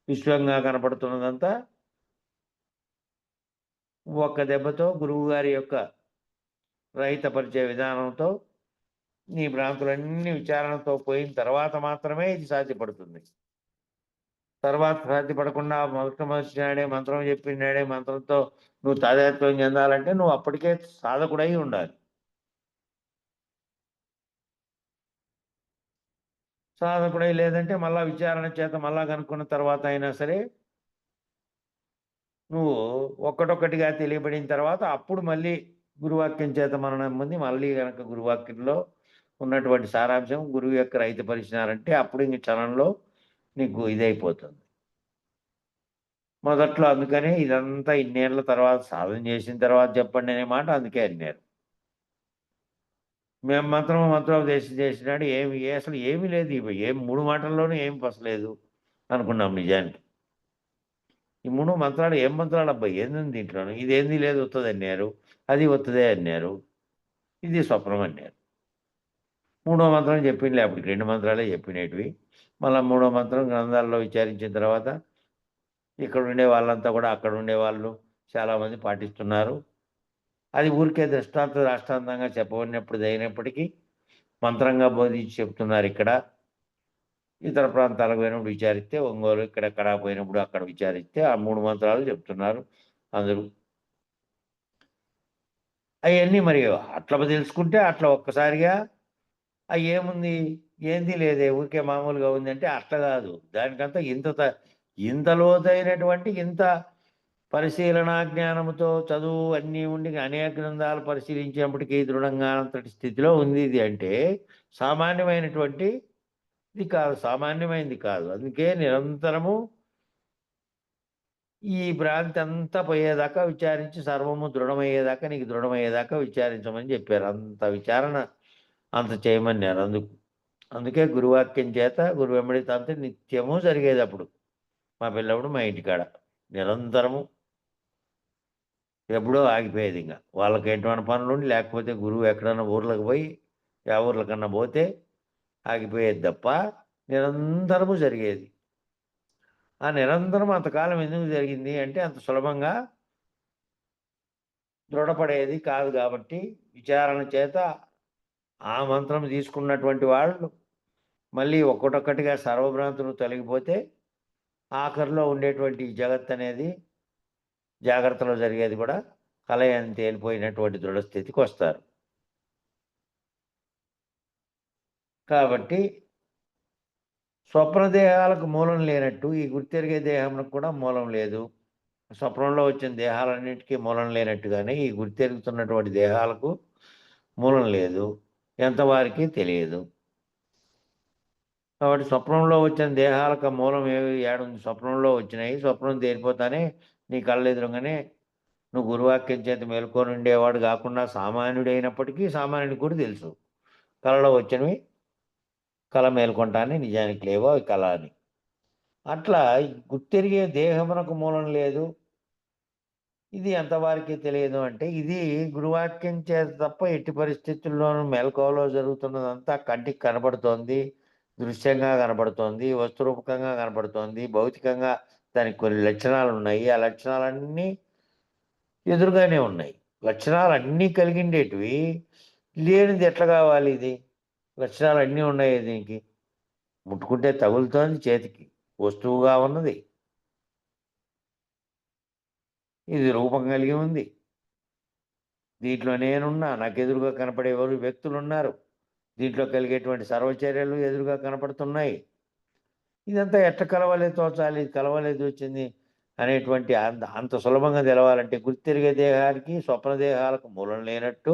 విశ్వంగా కనపడుతున్నదంతా ఒక్క దెబ్బతో గురువు గారి యొక్క రహితపరిచే విధానంతో నీ భ్రాంతులన్నీ విచారణతో పోయిన తర్వాత మాత్రమే ఇది సాధ్యపడుతుంది. తర్వాత సాధ్యపడకుండా మొదటి నాడే మంత్రం చెప్పినాడే మంత్రంతో నువ్వు తాదాత్మ్యం చెందాలంటే నువ్వు అప్పటికే సాధకుడై ఉండాలి. సాధకుడై లేదంటే మళ్ళా విచారణ చేత మళ్ళా కనుక్కున్న తర్వాత అయినా సరే నువ్వు ఒక్కటొక్కటిగా తెలియబడిన తర్వాత అప్పుడు మళ్ళీ గురువాక్యం చేత మననం పొంది మళ్ళీ కనుక గురువాక్యంలో ఉన్నటువంటి సారాంశం గురువు యొక్క రహితపరిచినారంటే అప్పుడు ఇంక క్షణంలో నీకు ఇదైపోతుంది. మొదట్లో అందుకనే ఇదంతా ఇన్నేళ్ల తర్వాత సాధన చేసిన తర్వాత చెప్పండి అనే మాట అందుకే అన్నారు. మేము మంత్రోపదేశం చేసినాడు అసలు ఏమీ లేదు, ఏం 3 మాటల్లోనూ ఏం పసలేదు అనుకున్నాం. నిజానికి ఈ 3 మంత్రాలు ఏం మంత్రాలు అబ్బాయి, ఏంది దీంట్లోనూ, ఇదేంది లేదు, వస్తుంది అన్నారు, అది వస్తుందే అన్నారు, ఇది స్వప్నం అన్నారు. 3వ మంత్రం చెప్పింది అప్పటికి 2 మంత్రాలే చెప్పినవి. మళ్ళీ 3వ మంత్రం గ్రంథాల్లో విచారించిన తర్వాత ఇక్కడ ఉండే వాళ్ళంతా కూడా అక్కడ ఉండేవాళ్ళు చాలామంది పాటిస్తున్నారు. అది ఊరికే రాష్ట్రాంతంగా చెప్పబడినప్పుడు అయినప్పటికీ మంత్రంగా బోధించి చెప్తున్నారు. ఇక్కడ ఇతర ప్రాంతాలకు పోయినప్పుడు విచారిస్తే, ఒంగోలు ఇక్కడెక్కడ పోయినప్పుడు అక్కడ విచారిస్తే ఆ 3 మంత్రాలు చెప్తున్నారు అందరూ. అవన్నీ మరి అట్లా తెలుసుకుంటే అట్లా ఒక్కసారిగా ఏముంది, ఏంది లేదే, ఊరికే మామూలుగా ఉంది అంటే అట్లా కాదు. దానికంతా ఇంత లోతైనటువంటి ఇంత పరిశీలనా జ్ఞానముతో చదువు అన్నీ ఉండి అనేక గ్రంథాలు పరిశీలించినప్పటికీ దృఢంగా అంతటి స్థితిలో ఉంది ఇది అంటే సామాన్యమైనటువంటి ఇది కాదు, సామాన్యమైనది కాదు. అందుకే నిరంతరము ఈ భ్రాంతి అంతా పోయేదాకా విచారించి సర్వము దృఢమయ్యేదాకా నీకు దృఢమయ్యేదాకా విచారించమని చెప్పారు. అంత విచారణ అంత చేయమన్నారు. అందుకే గురువాక్యం చేత గురు వెంబడి తంత్రి నిత్యము జరిగేది. అప్పుడు మా పిల్లప్పుడు మా ఇంటికాడ నిరంతరము ఎప్పుడో ఆగిపోయేది. ఇంకా వాళ్ళకి ఎటువంటి పనులుండి లేకపోతే గురువు ఎక్కడన్నా ఊర్లకు పోయి ఆ ఊర్లకన్నా పోతే ఆగిపోయేది తప్ప నిరంతరము జరిగేది. ఆ నిరంతరం అంతకాలం ఎందుకు జరిగింది అంటే అంత సులభంగా దృఢపడేది కాదు కాబట్టి విచారణ చేత ఆ మంత్రం తీసుకున్నటువంటి వాళ్ళు మళ్ళీ ఒక్కొక్కటిగా సర్వభ్రాంతులు తొలగిపోతే ఆఖరిలో ఉండేటువంటి జగత్ అనేది జాగ్రత్తలో జరిగేది కూడా కలయని తేలిపోయినటువంటి దృఢస్థితికి వస్తారు. కాబట్టి స్వప్న దేహాలకు మూలం లేనట్టు ఈ గుర్తెరిగే దేహంకు కూడా మూలం లేదు. స్వప్నంలో వచ్చిన దేహాలన్నింటికీ మూలం లేనట్టుగానే ఈ గుర్తెరుగుతున్నటువంటి దేహాలకు మూలం లేదు, ఎంతవారికి తెలియదు. కాబట్టి స్వప్నంలో వచ్చిన దేహాలకు మూలం ఏడుంది? స్వప్నంలో వచ్చినాయి. స్వప్నం తేలిపోతానే నీ కళ్ళు ఎదురుగానే నువ్వు గురువాక్యం చేత మేల్కొని ఉండేవాడు కాకుండా సామాన్యుడైనప్పటికీ సామాన్యుడికి కూడా తెలుసు కళలో వచ్చినవి కళ మేల్కొంటానే నిజానికి లేవో అవి కళ అని. అట్లా గుర్తెరిగే దేహమునకు మూలం లేదు, ఇది ఎంతవారికి తెలియదు అంటే ఇది గురువాక్యం చేత తప్ప ఎట్టి పరిస్థితుల్లోనూ మెలకువలో జరుగుతున్నదంతా కంటికి కనబడుతోంది, దృశ్యంగా కనబడుతోంది, వస్తురూపకంగా కనబడుతోంది, భౌతికంగా దానికి కొన్ని లక్షణాలు ఉన్నాయి. ఆ లక్షణాలన్నీ ఎదురుగానే ఉన్నాయి. లక్షణాలు అన్నీ కలిగిండేటివి లేనిది ఎట్లా కావాలి? ఇది లక్షణాలు అన్నీ ఉన్నాయి. దీనికి ముట్టుకుంటే తగులుతోంది, చేతికి వస్తువుగా ఉన్నది, ఇది రూపం కలిగి ఉంది, దీంట్లో నేనున్నా, నాకు ఎదురుగా కనపడే వ్యక్తులు ఉన్నారు, దీంట్లో కలిగేటువంటి సర్వచర్యలు ఎదురుగా కనపడుతున్నాయి. ఇదంతా ఎట్ట కలవలేదు తోచాలి, కలవలేదు వచ్చింది అనేటువంటి అంత సులభంగా తెలవాలంటే గుర్తిరిగే దేహానికి స్వప్న దేహాలకు మూలం లేనట్టు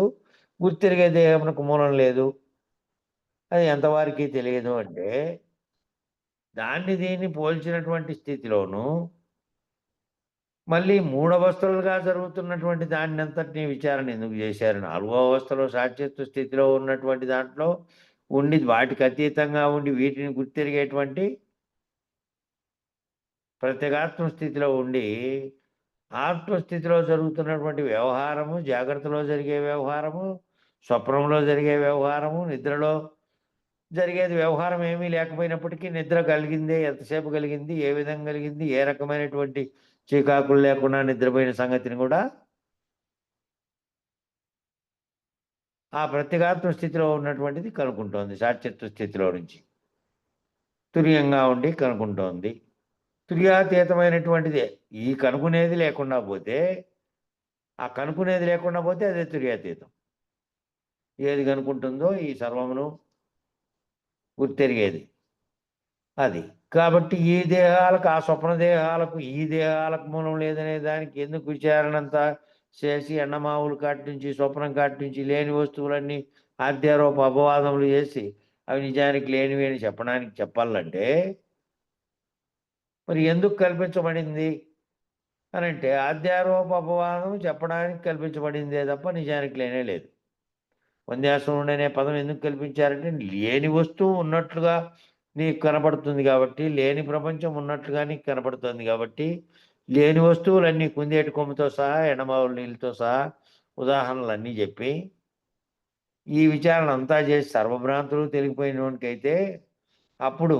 గుర్తిరిగే దేహమునకు మూలం లేదు, అది ఎంతవారికి తెలియదు అంటే దాన్ని దీన్ని పోల్చినటువంటి స్థితిలోనూ మళ్ళీ మూడవస్థలుగా జరుగుతున్నటువంటి దాన్ని అంతటినీ విచారణ ఎందుకు చేశారు? 4వ అవస్థలో సాక్షిత్వ స్థితిలో ఉన్నటువంటి దాంట్లో ఉండి వాటికి అతీతంగా ఉండి వీటిని గుర్తిరిగేటువంటి ప్రత్యేగాత్మ స్థితిలో ఉండి ఆత్మస్థితిలో జరుగుతున్నటువంటి వ్యవహారము, జాగ్రత్తలో జరిగే వ్యవహారము, స్వప్నంలో జరిగే వ్యవహారము, నిద్రలో జరిగేది వ్యవహారం ఏమీ లేకపోయినప్పటికీ నిద్ర కలిగిందే, ఎంతసేపు కలిగింది, ఏ విధంగా కలిగింది, ఏ రకమైనటువంటి చీకాకులు లేకుండా నిద్రపోయిన సంగతిని కూడా ఆ ప్రత్యేగాత్మ స్థితిలో ఉన్నటువంటిది కనుక్కుంటోంది. సాక్షిత్వ స్థితిలో నుంచి తుర్యంగా ఉండి కనుక్కుంటోంది. తుర్యాతీతమైనటువంటిదే. ఈ కనుక్కునేది లేకుండా పోతే ఆ కనుక్కునేది లేకుండా పోతే అదే తుర్యాతీతం. ఏది కనుక్కుంటుందో ఈ సర్వమును గుర్తెరిగేది అది. కాబట్టి ఈ దేహాలకు ఆ స్వప్న దేహాలకు ఈ దేహాలకు మూలం లేదనే దానికి ఎందుకు విచారణ అంతా చేసి ఎండమావులు కాటి నుంచి స్వప్నం కాటి నుంచి లేని వస్తువులన్నీ ఆద్యారోప అపవాదములు చేసి అవి నిజానికి లేనివి అని చెప్పాలంటే మరి ఎందుకు కల్పించబడింది అని అంటే ఆద్యారోప అపవాదం చెప్పడానికి కల్పించబడిందే తప్ప నిజానికి లేనే లేదు. వంద్యాసనుడు అనే పదం ఎందుకు కల్పించారంటే లేని వస్తువు ఉన్నట్లుగా నీకు కనపడుతుంది కాబట్టి, లేని ప్రపంచం ఉన్నట్లుగా నీకు కనపడుతుంది కాబట్టి, లేని వస్తువులన్నీ కుందేటి కొమ్ముతో సహా ఎండమావుల నీళ్ళతో సహా ఉదాహరణలన్నీ చెప్పి ఈ విచారణ అంతా చేసి సర్వభ్రాంతులు తెలిగిపోయినోనికైతే అప్పుడు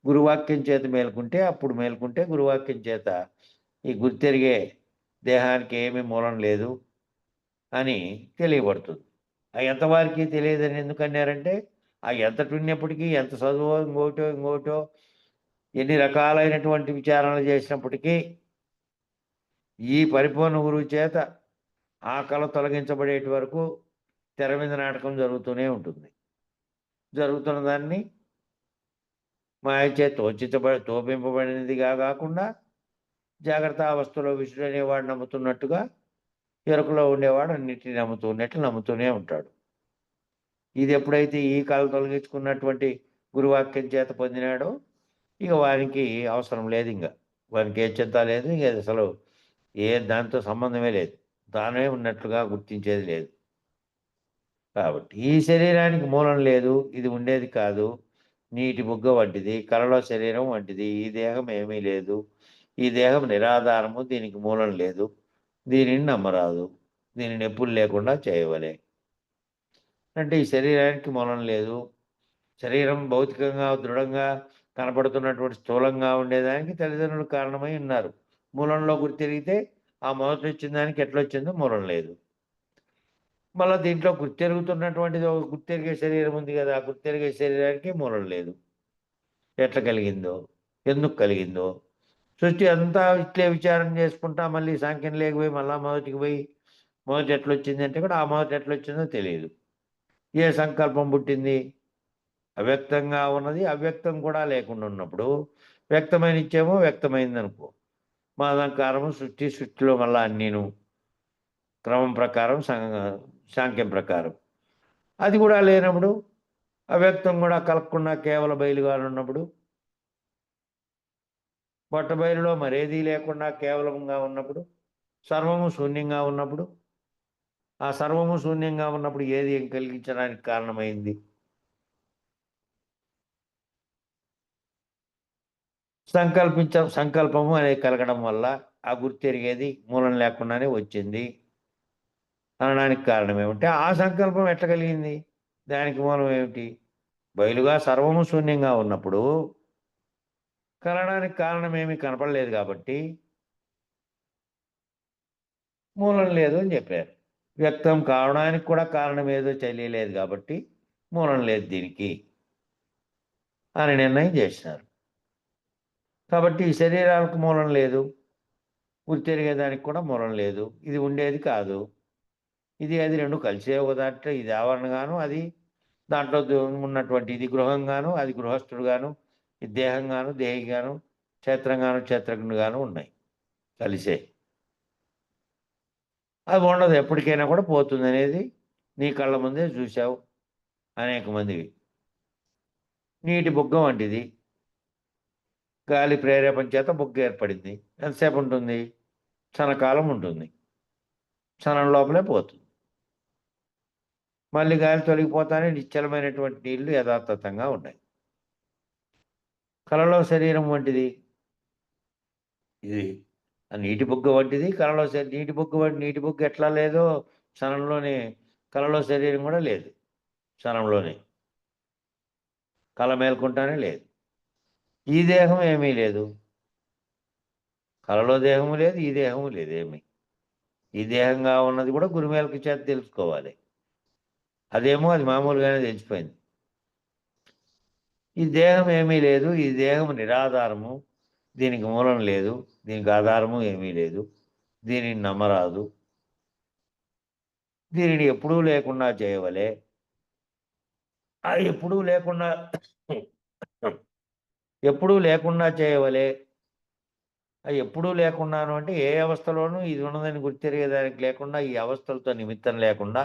గురువాక్యం చేత మేల్కుంటే గురువాక్యం చేత ఈ గుర్తెరిగే దేహానికి ఏమీ మూలం లేదు అని తెలియబడుతుంది. ఆ ఎంతవారికి తెలియదని ఎందుకన్నారంటే ఆ ఎంతటి ఉన్నప్పటికీ ఎంత చదువో ఇంకోటో ఎన్ని రకాలైనటువంటి విచారణలు చేసినప్పటికీ ఈ పరిపూర్ణ గురువు చేత ఆ కళ తొలగించబడేటి వరకు తెర మీద నాటకం జరుగుతూనే ఉంటుంది. జరుగుతున్న దాన్ని మాయ చేత తోపింపబడినదిగా కాకుండా జాగ్రత్త అవస్థలో విష్ణుడు అనేవాడు నమ్ముతున్నట్టుగా ఎరుకలో ఉండేవాడు అన్నిటిని నమ్ముతూనే ఉంటాడు. ఇది ఎప్పుడైతే ఈ కాలు తొలగించుకున్నటువంటి గురువాక్యం చేత పొందినాడో ఇక వారికి అవసరం లేదు, ఇంకా వారికి ఏ చింత లేదు, ఇక అసలు దాంతో సంబంధమే లేదు, తానే ఉన్నట్లుగా గుర్తించేది లేదు. కాబట్టి ఈ శరీరానికి మూలం లేదు, ఇది ఉండేది కాదు, నీటి బుగ్గ వంటిది, కలలో శరీరం వంటిది, ఈ దేహం ఏమీ లేదు, ఈ దేహం నిరాధారము, దీనికి మూలం లేదు, దీనిని నమ్మరాదు, దీనిని ఎప్పుడు లేకుండా చేయవలే. అంటే ఈ శరీరానికి మూలం లేదు, శరీరం భౌతికంగా దృఢంగా కనపడుతున్నటువంటి స్థూలంగా ఉండేదానికి తల్లిదండ్రులు కారణమై ఉన్నారు. మూలంలో గుర్తిరిగితే ఆ మొదటి వచ్చిన దానికి ఎట్లొచ్చిందో మూలం లేదు. మళ్ళీ దీంట్లో గుర్తెరుగుతున్నటువంటిది ఒక గుర్తెరిగే శరీరం ఉంది కదా, ఆ గుర్తెరిగే శరీరానికి మూలం లేదు. ఎట్లా కలిగిందో, ఎందుకు కలిగిందో, సృష్టి అంతా ఇట్లే విచారం చేసుకుంటా మళ్ళీ సాంఖ్యం లేకపోయి మళ్ళా మొదటికి పోయి మొదటి ఎట్లొచ్చింది అంటే కూడా ఆ మొదటి ఎట్లొచ్చిందో తెలియదు. ఏ సంకల్పం పుట్టింది? అవ్యక్తంగా ఉన్నది అవ్యక్తం కూడా లేకుండా ఉన్నప్పుడు వ్యక్తమైన ఇచ్చేమో వ్యక్తమైంది అనుకో, మాదంకారము సృష్టిలో మళ్ళా అన్నీను క్రమం ప్రకారం సాంఖ్యం ప్రకారం. అది కూడా లేనప్పుడు అవ్యక్తం కూడా కలగకుండా కేవల బయలుగా ఉన్నప్పుడు, బట్ట బయలులో మరేదీ లేకుండా కేవలంగా ఉన్నప్పుడు, సర్వము శూన్యంగా ఉన్నప్పుడు, ఆ సర్వము శూన్యంగా ఉన్నప్పుడు ఏది ఏం కలిగించడానికి కారణమైంది? సంకల్పము అనేది కలగడం వల్ల ఆ గుర్తెరిగేది మూలం లేకుండానే వచ్చింది అనడానికి కారణం ఏమిటి? ఆ సంకల్పం ఎట్లా కలిగింది? దానికి మూలం ఏమిటి? బయలుగా సర్వము శూన్యంగా ఉన్నప్పుడు కలగడానికి కారణం ఏమీ కనపడలేదు కాబట్టి మూలం లేదు అని చెప్పారు. వ్యక్తం కావడానికి కూడా కారణం ఏదో తెలియలేదు కాబట్టి మూలం లేదు దీనికి అని నిర్ణయం చేసినారు. కాబట్టి ఈ శరీరానికి మూలం లేదు, గుర్తెరిగేదానికి కూడా మూలం లేదు, ఇది ఉండేది కాదు, ఇది అది రెండు కలిసే ఒక దాంట్లో ఇది ఆవరణగాను, అది దాంట్లో ఉన్నటువంటి ఇది గృహంగాను, అది గృహస్థుడుగాను, ఇది దేహంగాను, దేహిగాను, క్షేత్రంగాను, క్షేత్రజ్ఞుడుగాను ఉన్నాయి కలిసే. అది ఉండదు, ఎప్పటికైనా కూడా పోతుంది అనేది నీ కళ్ళ ముందే చూసావు అనేక మందివి. నీటి బుగ్గ వంటిది, గాలి ప్రేరేపణ చేత బుగ్గ ఏర్పడింది. ఎంతసేపు ఉంటుంది? క్షణకాలం ఉంటుంది, క్షణం లోపలే పోతుంది. మళ్ళీ గాలి తొలగిపోతానే నిశ్చలమైనటువంటి నీళ్లు యథాతథంగా ఉన్నాయి. కలలో శరీరం వంటిది ఇది, ఆ నీటి బుగ్గ వంటిది, కలలో నీటి బుగ్గ ఎట్లా లేదో క్షణంలోనే కలలో శరీరం కూడా లేదు, క్షణంలోనే కళ మేల్కొంటానే లేదు. ఈ దేహం ఏమీ లేదు, కళలో దేహము లేదు, ఈ దేహము లేదు ఏమీ. ఈ దేహంగా ఉన్నది కూడా గురుమేలకి చేత తెలుసుకోవాలి, అదేమో అది మామూలుగానే తెలిసిపోయింది. ఈ దేహం ఏమీ లేదు, ఈ దేహం నిరాధారము, దీనికి మూలం లేదు, దీనికి ఆధారము ఏమీ లేదు, దీనిని నమ్మరాదు, దీనిని ఎప్పుడూ లేకుండా చేయవలే. ఆ ఎప్పుడూ లేకుండా చేయవలే. ఆ ఎప్పుడూ లేకున్నాను అంటే ఏ అవస్థలోనూ ఇది ఉన్నదని గుర్తెరిగేదానికి లేకుండా, ఈ అవస్థలతో నిమిత్తం లేకుండా,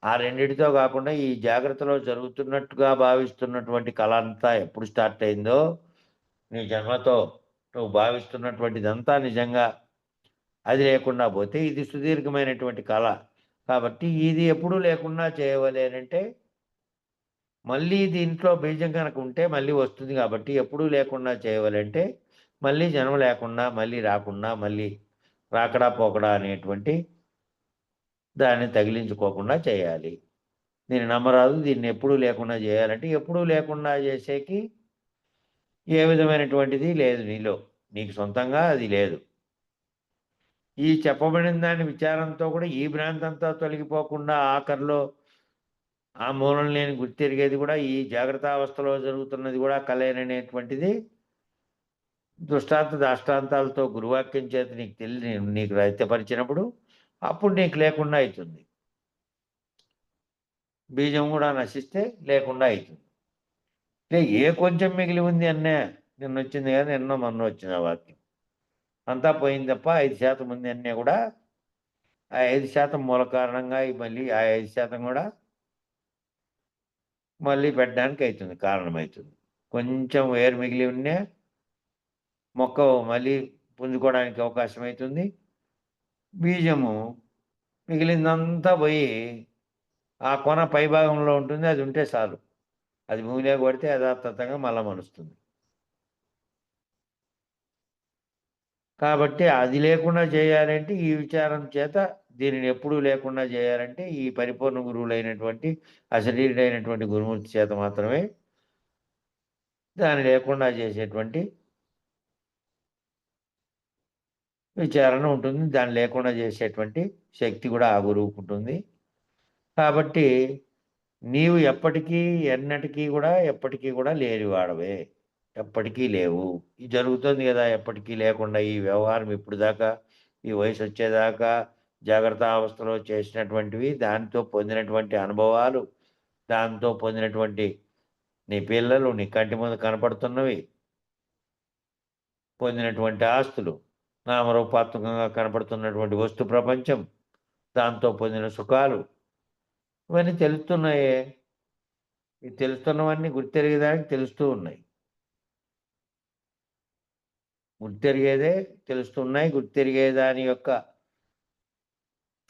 ఆ రెండిటితో కాకుండా ఈ జాగ్రత్తలో జరుగుతున్నట్టుగా భావిస్తున్నటువంటి కళ అంతా ఎప్పుడు స్టార్ట్ అయిందో, నీ జన్మతో నువ్వు భావిస్తున్నటువంటిదంతా నిజంగా అది లేకుండా పోతే ఇది సుదీర్ఘమైనటువంటి కళ. కాబట్టి ఇది ఎప్పుడూ లేకుండా చేయవలేనంటే మళ్ళీ దీంట్లో బీజం కనుక ఉంటే మళ్ళీ వస్తుంది. కాబట్టి ఎప్పుడూ లేకుండా చేయవలంటే మళ్ళీ జన్మ లేకుండా, మళ్ళీ రాకుండా, మళ్ళీ రాకడా పోకడా అనేటువంటి దాన్ని తగిలించుకోకుండా చేయాలి. దీన్ని నమ్మరాదు, దీన్ని ఎప్పుడూ లేకుండా చేయాలంటే ఎప్పుడూ లేకుండా చేసేకి ఏ విధమైనటువంటిది లేదు నీలో, నీకు సొంతంగా అది లేదు. ఈ చెప్పబడిన దాని విచారంతో కూడా ఈ భ్రాంతంతా తొలగిపోకుండా ఆఖరిలో ఆ మూలం లేని గుర్తెరిగేది కూడా ఈ జాగ్రత్త అవస్థలో జరుగుతున్నది కూడా కలేననేటువంటిది దృష్టాంత దాష్టాంతాలతో గురువాక్యం చేత నీకు రహితపరిచినప్పుడు అప్పుడు నీకు లేకుండా అవుతుంది. బీజం కూడా నశిస్తే లేకుండా అవుతుంది. ఏ కొంచెం మిగిలి ఉంది అన్నే నిన్న వచ్చింది కానీ నిన్న మొన్న వచ్చిన వాక్యం. అంతా పోయింది తప్ప 5% ఉంది అన్నీ కూడా ఆ 5% మూల కారణంగా మళ్ళీ ఆ 5% కూడా మళ్ళీ పెట్టడానికి అవుతుంది, కారణమవుతుంది. కొంచెం వేరు మిగిలి ఉన్న మొక్క మళ్ళీ పుంజుకోవడానికి అవకాశం అవుతుంది. బీజము మిగిలిందంతా పోయి ఆ కొన పై భాగంలో ఉంటుంది, అది ఉంటే చాలు. అది భూమిలో కొడితే యథాతథంగా మళ్ళా మలుస్తుంది. కాబట్టి అది లేకుండా చేయాలంటే ఈ విచారం చేత దీనిని ఎప్పుడూ లేకుండా చేయాలంటే ఈ పరిపూర్ణ గురువులైనటువంటి అశరీరుడైనటువంటి గురుమూర్తి చేత మాత్రమే దాన్ని లేకుండా చేసేటువంటి విచారణ ఉంటుంది. దాన్ని లేకుండా చేసేటువంటి శక్తి కూడా ఆ గురువుకు ఉంటుంది. కాబట్టి నీవు ఎప్పటికీ ఎప్పటికీ కూడా లేనివాడవే, ఎప్పటికీ లేవు. ఇది జరుగుతుంది కదా, ఎప్పటికీ లేకుండా ఈ వ్యవహారం ఇప్పుడు దాకా ఈ వయసు వచ్చేదాకా జాగ్రత్త అవస్థలో చేసినటువంటివి, దాంతో పొందినటువంటి అనుభవాలు, దాంతో పొందినటువంటి నీ పిల్లలు, నీ కంటి ముందు కనపడుతున్నవి, పొందినటువంటి ఆస్తులు, నామరూపాత్మకంగా కనపడుతున్నటువంటి వస్తు ప్రపంచం, దాంతో పొందిన సుఖాలు, ఇవన్నీ తెలుస్తున్నాయే. ఈ తెలుస్తున్నవన్నీ గుర్తెరిగేదానికి తెలుస్తూ ఉన్నాయి. గుర్తెరిగేదే తెలుస్తున్నాయి. గుర్తెరిగేదాని యొక్క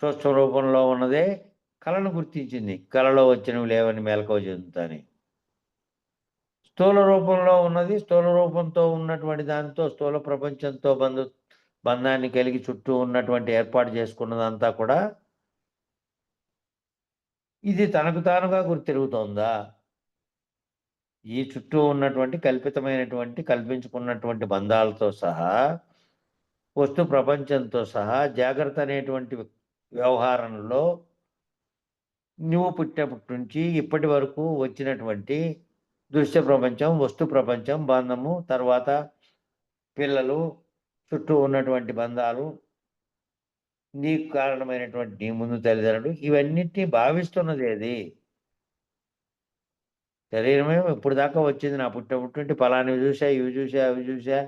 సూక్ష్మ రూపంలో ఉన్నదే కళను గుర్తించింది. కళలో వచ్చినవి లేవని మెలకువ చెందుతాని. స్థూల రూపంలో ఉన్నది స్థూల రూపంతో ఉన్నటువంటి దాంతో స్థూల ప్రపంచంతో బంధాన్ని కలిగి చుట్టూ ఉన్నటువంటి ఏర్పాటు చేసుకున్నదంతా కూడా ఇది తనకు తానుగా గుర్తెరుగుతోందా? ఈ చుట్టూ ఉన్నటువంటి కల్పించుకున్నటువంటి బంధాలతో సహా, వస్తు ప్రపంచంతో సహా జాగ్రత్త అనేటువంటి వ్యవహారంలో నువ్వు పుట్టినప్పటి నుంచి ఇప్పటి వరకు వచ్చినటువంటి దృశ్య ప్రపంచం, వస్తు ప్రపంచం, బంధము, తర్వాత పిల్లలు, చుట్టూ ఉన్నటువంటి బంధాలు, నీకు కారణమైనటువంటి నీ ముందు తల్లిదండ్రులు, ఇవన్నిటినీ భావిస్తున్నది ఏది? శరీరమే ఇప్పుడు దాకా వచ్చింది. నా పుట్టినటువంటి ఫలానివి చూసా, ఇవి చూసా, అవి చూసా,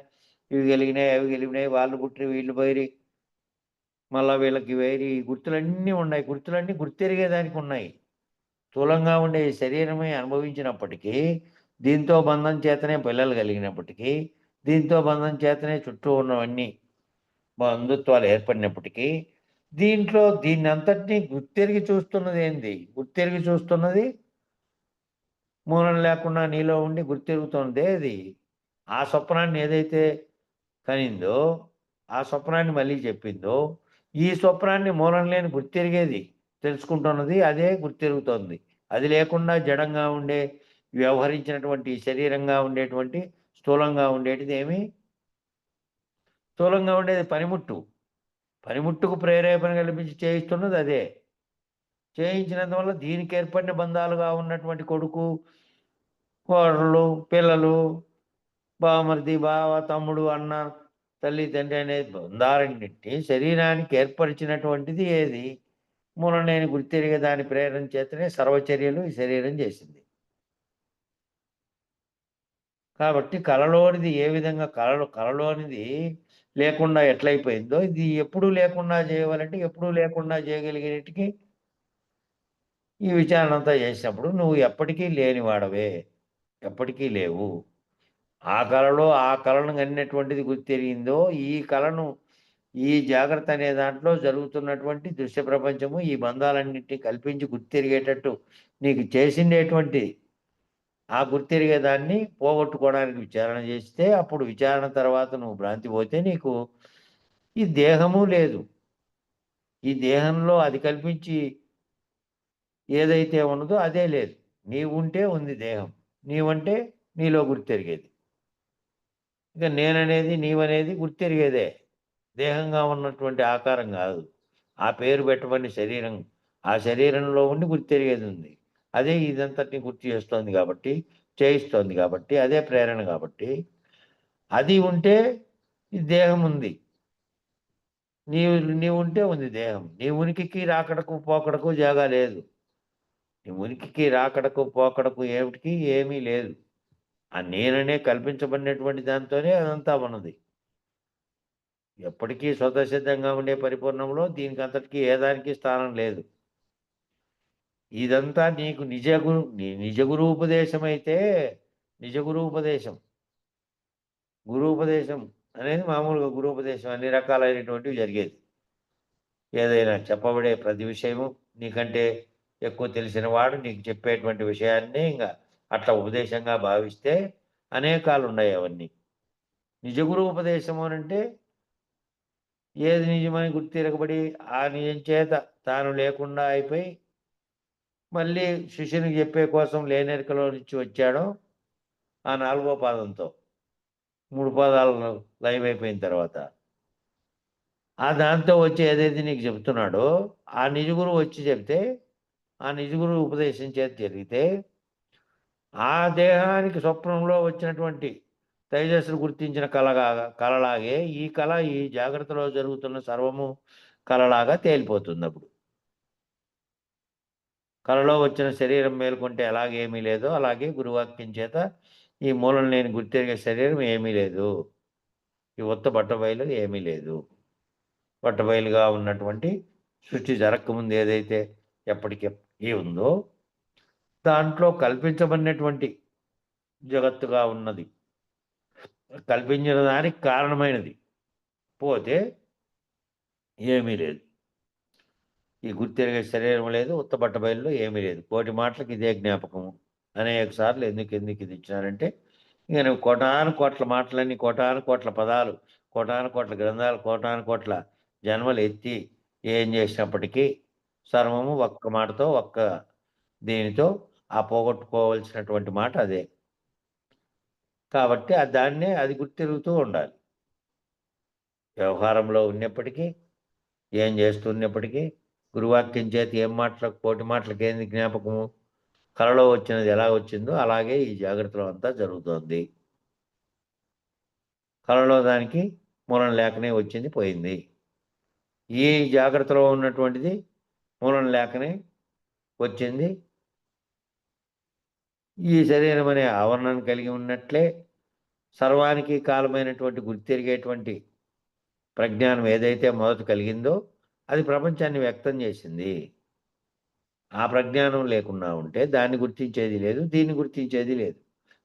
ఇవి గెలిగినాయి, అవి గెలిగినాయి, వాళ్ళు పుట్టిన వీళ్ళు పోయిరి, మళ్ళా వీళ్ళకి వేరి, గుర్తులన్నీ ఉన్నాయి. గుర్తులన్నీ గుర్తెరిగేదానికి ఉన్నాయి. స్థూలంగా ఉండే ఈ శరీరమే అనుభవించినప్పటికీ, దీంతో బంధం చేతనే పిల్లలు కలిగినప్పటికీ, దీంతో బంధం చేతనే చుట్టూ ఉన్నవన్నీ బంధుత్వాలు ఏర్పడినప్పటికీ, దీంట్లో దీన్ని అంతటినీ గుర్తెరిగి చూస్తున్నది ఏంది? గుర్తెరిగి చూస్తున్నది మూలం లేకుండా నీలో ఉండి గుర్తెరుగుతోంది అది. ఆ స్వప్నాన్ని ఏదైతే కనిందో, ఆ స్వప్నాన్ని మళ్ళీ చెప్పిందో, ఈ స్వప్నాన్ని మూలం లేని గుర్తెరిగేది తెలుసుకుంటున్నది, అదే గుర్తెరుగుతోంది. అది లేకుండా జడంగా ఉండే వ్యవహరించినటువంటి శరీరంగా ఉండేటువంటి స్థూలంగా ఉండేటిది ఏమి? స్థూలంగా ఉండేది పనిముట్టుకు ప్రేరేపణ కల్పించి చేయిస్తున్నది అదే. చేయించినందువల్ల దీనికి ఏర్పడిన బంధాలుగా ఉన్నటువంటి కొడుకు, కోడళ్ళు, పిల్లలు, బామర్ది, బావ, తమ్ముడు, అన్న, తల్లి, తండ్రి అనే బంధాలన్నింటినీ శరీరానికి ఏర్పరిచినటువంటిది ఏది? మూలం లేని గుర్తెరిగే దాని ప్రేరణ చేతనే సర్వచర్యలు ఈ శరీరం చేసింది. కాబట్టి కళలోనిది ఏ విధంగా కళలోనిది లేకుండా ఎట్లయిపోయిందో, ఇది ఎప్పుడూ లేకుండా చేయవాలంటే ఎప్పుడూ లేకుండా చేయగలిగేటికి ఈ విచారణ అంతా చేసినప్పుడు నువ్వు ఎప్పటికీ లేనివాడవే, ఎప్పటికీ లేవు. ఆ కళను కన్నటువంటిది గుర్తెరిగిందో, ఈ జాగ్రత్త అనే దాంట్లో జరుగుతున్నటువంటి దృశ్య ప్రపంచము, ఈ బంధాలన్నింటినీ కల్పించి గుర్తెరిగేటట్టు నీకు చేసిండేటువంటి ఆ గుర్తెరిగేదాన్ని పోగొట్టుకోవడానికి విచారణ చేస్తే, అప్పుడు విచారణ తర్వాత నువ్వు భ్రాంతి పోతే నీకు ఈ దేహము లేదు. ఈ దేహంలో అది కల్పించి ఏదైతే ఉన్నదో అదే లేదు. నీవుంటే ఉంది దేహం. నీవంటే నీలో గుర్తెరిగేది. ఇక నేననేది, నీవనేది గుర్తెరిగేదే. దేహంగా ఉన్నటువంటి ఆకారం కాదు. ఆ పేరు పెట్టమని శరీరం, ఆ శరీరంలో ఉండి గుర్తెరిగేది ఉంది. అదే ఇదంతటిని గుర్తు చేస్తోంది కాబట్టి, చేయిస్తోంది కాబట్టి, అదే ప్రేరణ కాబట్టి, అది ఉంటే ఈ దేహం ఉంది. నీవుంటే ఉంది దేహం. నీ ఉనికికి రాకడకు పోకడకు జాగా లేదు. నీ ఉనికికి రాకడకు పోకడకు ఏమిటికి ఏమీ లేదు. ఆ నేననే కల్పించబడినటువంటి దాంతోనే అదంతా ఉన్నది. ఎప్పటికీ స్వతసిద్ధంగా ఉండే పరిపూర్ణంలో దీనికి అంతటికీ ఏ దానికి స్థానం లేదు. ఇదంతా నీకు నిజ గురూపదేశం అయితే, నిజ గురూపదేశం, గురూపదేశం అనేది మామూలుగా గురూపదేశం అన్ని రకాలైనటువంటివి జరిగేది. ఏదైనా చెప్పబడే ప్రతి విషయము నీకంటే ఎక్కువ తెలిసిన వాడు నీకు చెప్పేటువంటి విషయాన్ని ఇంకా అట్లా ఉపదేశంగా భావిస్తే అనేకాలు ఉన్నాయి అవన్నీ. నిజ గురూపదేశము అనంటే ఏది నిజమని గుర్తిరగబడి ఆ నిజం చేత తాను లేకుండా అయిపోయి మళ్ళీ శిష్యునికి చెప్పే కోసం లేనెరికలో నుంచి వచ్చాడో ఆ 4వ పాదంతో 3 పాదాలను లైవ్ అయిపోయిన తర్వాత ఆ దాంతో వచ్చి ఏదైతే నీకు చెప్తున్నాడో ఆ నిజ గురువు వచ్చి చెప్తే ఆ నిజ గురువు ఉపదేశం చేత జరిగితే ఆ దేహానికి స్వప్నంలో వచ్చినటువంటి తేజస్సును గుర్తించిన కళలాగే ఈ కళ ఈ జాగ్రత్తలో జరుగుతున్న సర్వము కళలాగా తేలిపోతుంది. అప్పుడు కళలో వచ్చిన శరీరం మేల్కొంటే ఎలాగేమీ లేదో అలాగే గురువాక్యం చేత ఈ మూలం లేని గుర్తెరిగే శరీరం ఏమీ లేదు. ఈ ఉత్త బట్టబయలు ఏమీ లేదు. బట్టబయలుగా ఉన్నటువంటి సృష్టి జరగకముందు ఏదైతే ఎప్పటికీ ఉందో దాంట్లో కల్పించబడినటువంటి జగత్తుగా ఉన్నది, కల్పించిన దానికి కారణమైనది పోతే ఏమీ లేదు. ఈ గుర్తెరిగే శరీరం లేదు, ఉత్తబట్ట బయలులో ఏమీ లేదు. కోటి మాటలకు ఇదే జ్ఞాపకము. అనేక సార్లు ఎందుకు ఇది ఇచ్చినారంటే ఇక నువ్వు కోటాను కోట్ల మాటలన్నీ, కోటాను కోట్ల పదాలు, కోటాను కోట్ల గ్రంథాలు, కోటాను కోట్ల జన్మలు ఎత్తి ఏం చేసినప్పటికీ సర్వము ఒక్క మాటతో ఒక్క దీనితో ఆ పోగొట్టుకోవాల్సినటువంటి మాట అదే. కాబట్టి దాన్నే అది గుర్తిరుగుతూ ఉండాలి. వ్యవహారంలో ఉన్నప్పటికీ ఏం చేస్తున్నప్పటికీ గురువాక్యం చేతి ఏం మాటలకు కోటి మాటలకు ఏంది జ్ఞాపకము, కళలో వచ్చినది ఎలా వచ్చిందో అలాగే ఈ జాగ్రత్తలో అంతా జరుగుతోంది. కళలో దానికి మూలం లేకనే వచ్చింది పోయింది. ఈ జాగ్రత్తలో ఉన్నటువంటిది మూలం లేకనే వచ్చింది. ఈ శరీరం అనే ఆవరణను కలిగి ఉన్నట్లే సర్వానికి కాలమైనటువంటి గుర్తెరిగేటువంటి ప్రజ్ఞానం ఏదైతే మొదట కలిగిందో అది ప్రపంచాన్ని వ్యక్తం చేసింది. ఆ ప్రజ్ఞానం లేకుండా ఉంటే దాన్ని గుర్తించేది లేదు, దీన్ని గుర్తించేది లేదు.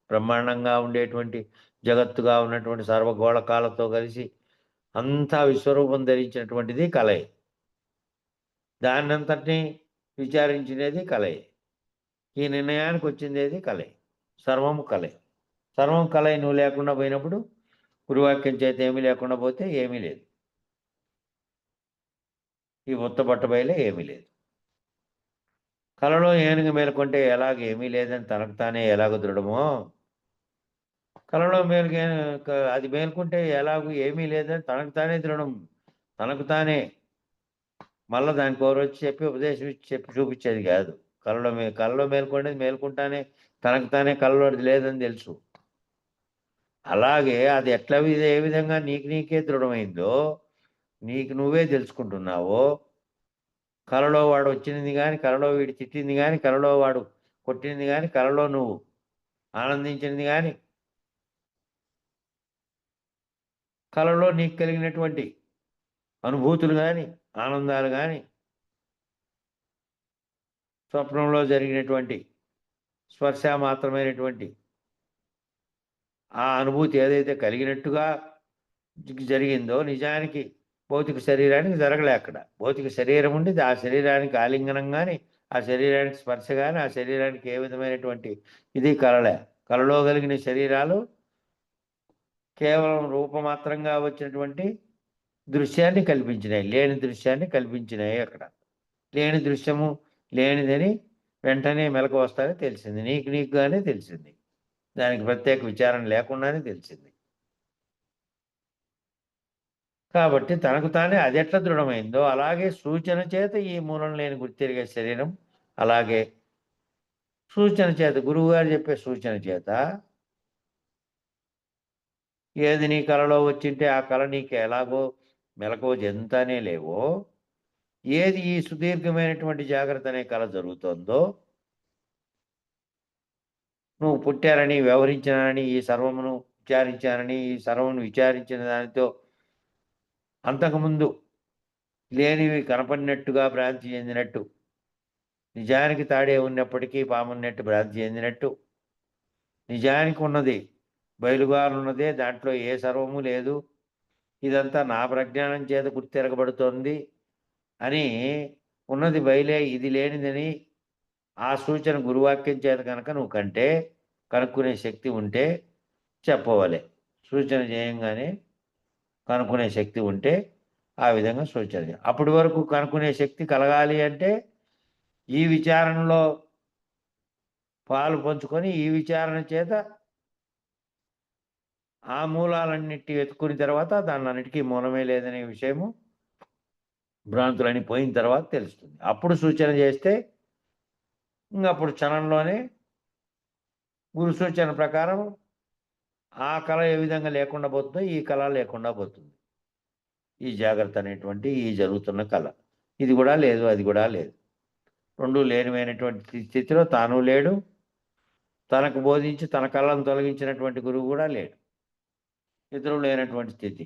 బ్రహ్మాండంగా ఉండేటువంటి జగత్తుగా ఉన్నటువంటి సర్వగోళకాలతో కలిసి అంతా విశ్వరూపం ధరించినటువంటిది కలయే. దాన్నంతటినీ విచారించినది కలయే. ఈ నిర్ణయానికి వచ్చిందేది కలే. సర్వము కలే. సర్వం కలయి నువ్వు లేకుండా పోయినప్పుడు గురువాక్యం చేత ఏమీ లేకుండా పోతే ఏమీ లేదు. ఈ ఉత్తబట్ట బయలే ఏమీ లేదు. కలలో ఏనుగు మేలుకుంటే ఎలాగ ఏమీ లేదని తనకు తానే ఎలాగ దృఢమో, కలలో అది మేలుకుంటే ఎలాగూ ఏమీ లేదని తనకు తానే దృఢం. తనకు తానే మళ్ళీ దానికి ఎవరు వచ్చి చెప్పి ఉపదేశం ఇచ్చి చెప్పి చూపించేది కాదు. కలలో మేల్కొనేది మేల్కుంటానే తనకు తానే కలలో లేదని తెలుసు. అలాగే అది ఎట్లా ఏ విధంగా నీకే దృఢమైందో నీకు నువ్వే తెలుసుకుంటున్నావో, కలలో వాడు వచ్చినది కానీ, కలలో వీడు తిట్టింది కానీ, కలలో వాడు కొట్టింది కానీ, కలలో నువ్వు ఆనందించినది కానీ, కలలో నీకు కలిగినటువంటి అనుభూతులు కానీ, ఆనందాలు కానీ, స్వప్నంలో జరిగినటువంటి స్పర్శ మాత్రమైనటువంటి ఆ అనుభూతి ఏదైతే కలిగినట్టుగా జరిగిందో నిజానికి భౌతిక శరీరానికి జరగలే. అక్కడ భౌతిక శరీరం ఉండి ఆ శరీరానికి ఆలింగనం కానీ, ఆ శరీరానికి స్పర్శ కానీ, ఆ శరీరానికి ఏ విధమైనటువంటి ఇది కలలే. కలలో కలిగిన శరీరాలు కేవలం రూపమాత్రంగా వచ్చినటువంటి దృశ్యాన్ని కల్పించినాయి, లేని దృశ్యాన్ని కల్పించినాయి. అక్కడ లేని దృశ్యము లేనిదని వెంటనే మెలకు వస్తానే తెలిసింది. నీకుగానే తెలిసింది. దానికి ప్రత్యేక విచారణ లేకుండానే తెలిసింది. కాబట్టి తనకు తానే అది ఎట్లా దృఢమైందో అలాగే సూచన చేత ఈ మూలం లేని గుర్తెరిగే శరీరం అలాగే సూచన చేత, గురువుగారు చెప్పే సూచన చేత ఏది నీ కళలో వచ్చింటే ఆ కళ నీకు ఎలాగో మెలకువ చెందుతానే లేవో, ఏది ఈ సుదీర్ఘమైనటువంటి జాగ్రత్త అనే కళ జరుగుతుందో, నువ్వు పుట్టారని, వ్యవహరించానని, ఈ సర్వమును విచారించానని, ఈ సర్వమును విచారించిన దానితో అంతకుముందు లేనివి కనపడినట్టుగా భ్రాంతి చెందినట్టు, నిజానికి తాడే ఉన్నప్పటికీ పామున్నట్టు భ్రాంతి చెందినట్టు, నిజానికి ఉన్నది బయలుగారున్నదే, దాంట్లో ఏ సర్వము లేదు, ఇదంతా నా ప్రజ్ఞానం చేత గుర్తిరగబడుతోంది అని ఉన్నది బయలే, ఇది లేనిదని ఆ సూచన గురువాక్యం చేత కనుక నువ్వు కనుక్కునే శక్తి ఉంటే చెప్పవలే. సూచన చేయంగానే కనుక్కునే శక్తి ఉంటే ఆ విధంగా సూచన చేయాలి. అప్పటి వరకు కనుక్కునే శక్తి కలగాలి అంటే ఈ విచారణలో పాలు పంచుకొని ఈ విచారణ చేత ఆ మూలాలన్నిటి వెతుక్కున్న తర్వాత దానిలన్నిటికీ మూలమే లేదనే విషయము భ్రాంతులని పోయిన తర్వాత తెలుస్తుంది. అప్పుడు సూచన చేస్తే అప్పుడు క్షణంలోనే గురు సూచన ప్రకారం ఆ కళ ఏ విధంగా లేకుండా పోతుందో ఈ కళ లేకుండా పోతుంది. ఈ జాగ్రత్త అనేటువంటి ఈ జరుగుతున్న కళ. ఇది కూడా లేదు, అది కూడా లేదు. రెండు లేనివైనటువంటి స్థితిలో తాను లేడు, తనకు బోధించి తన కళను తొలగించినటువంటి గురువు కూడా లేడు. ఇద్దరు లేనటువంటి స్థితి.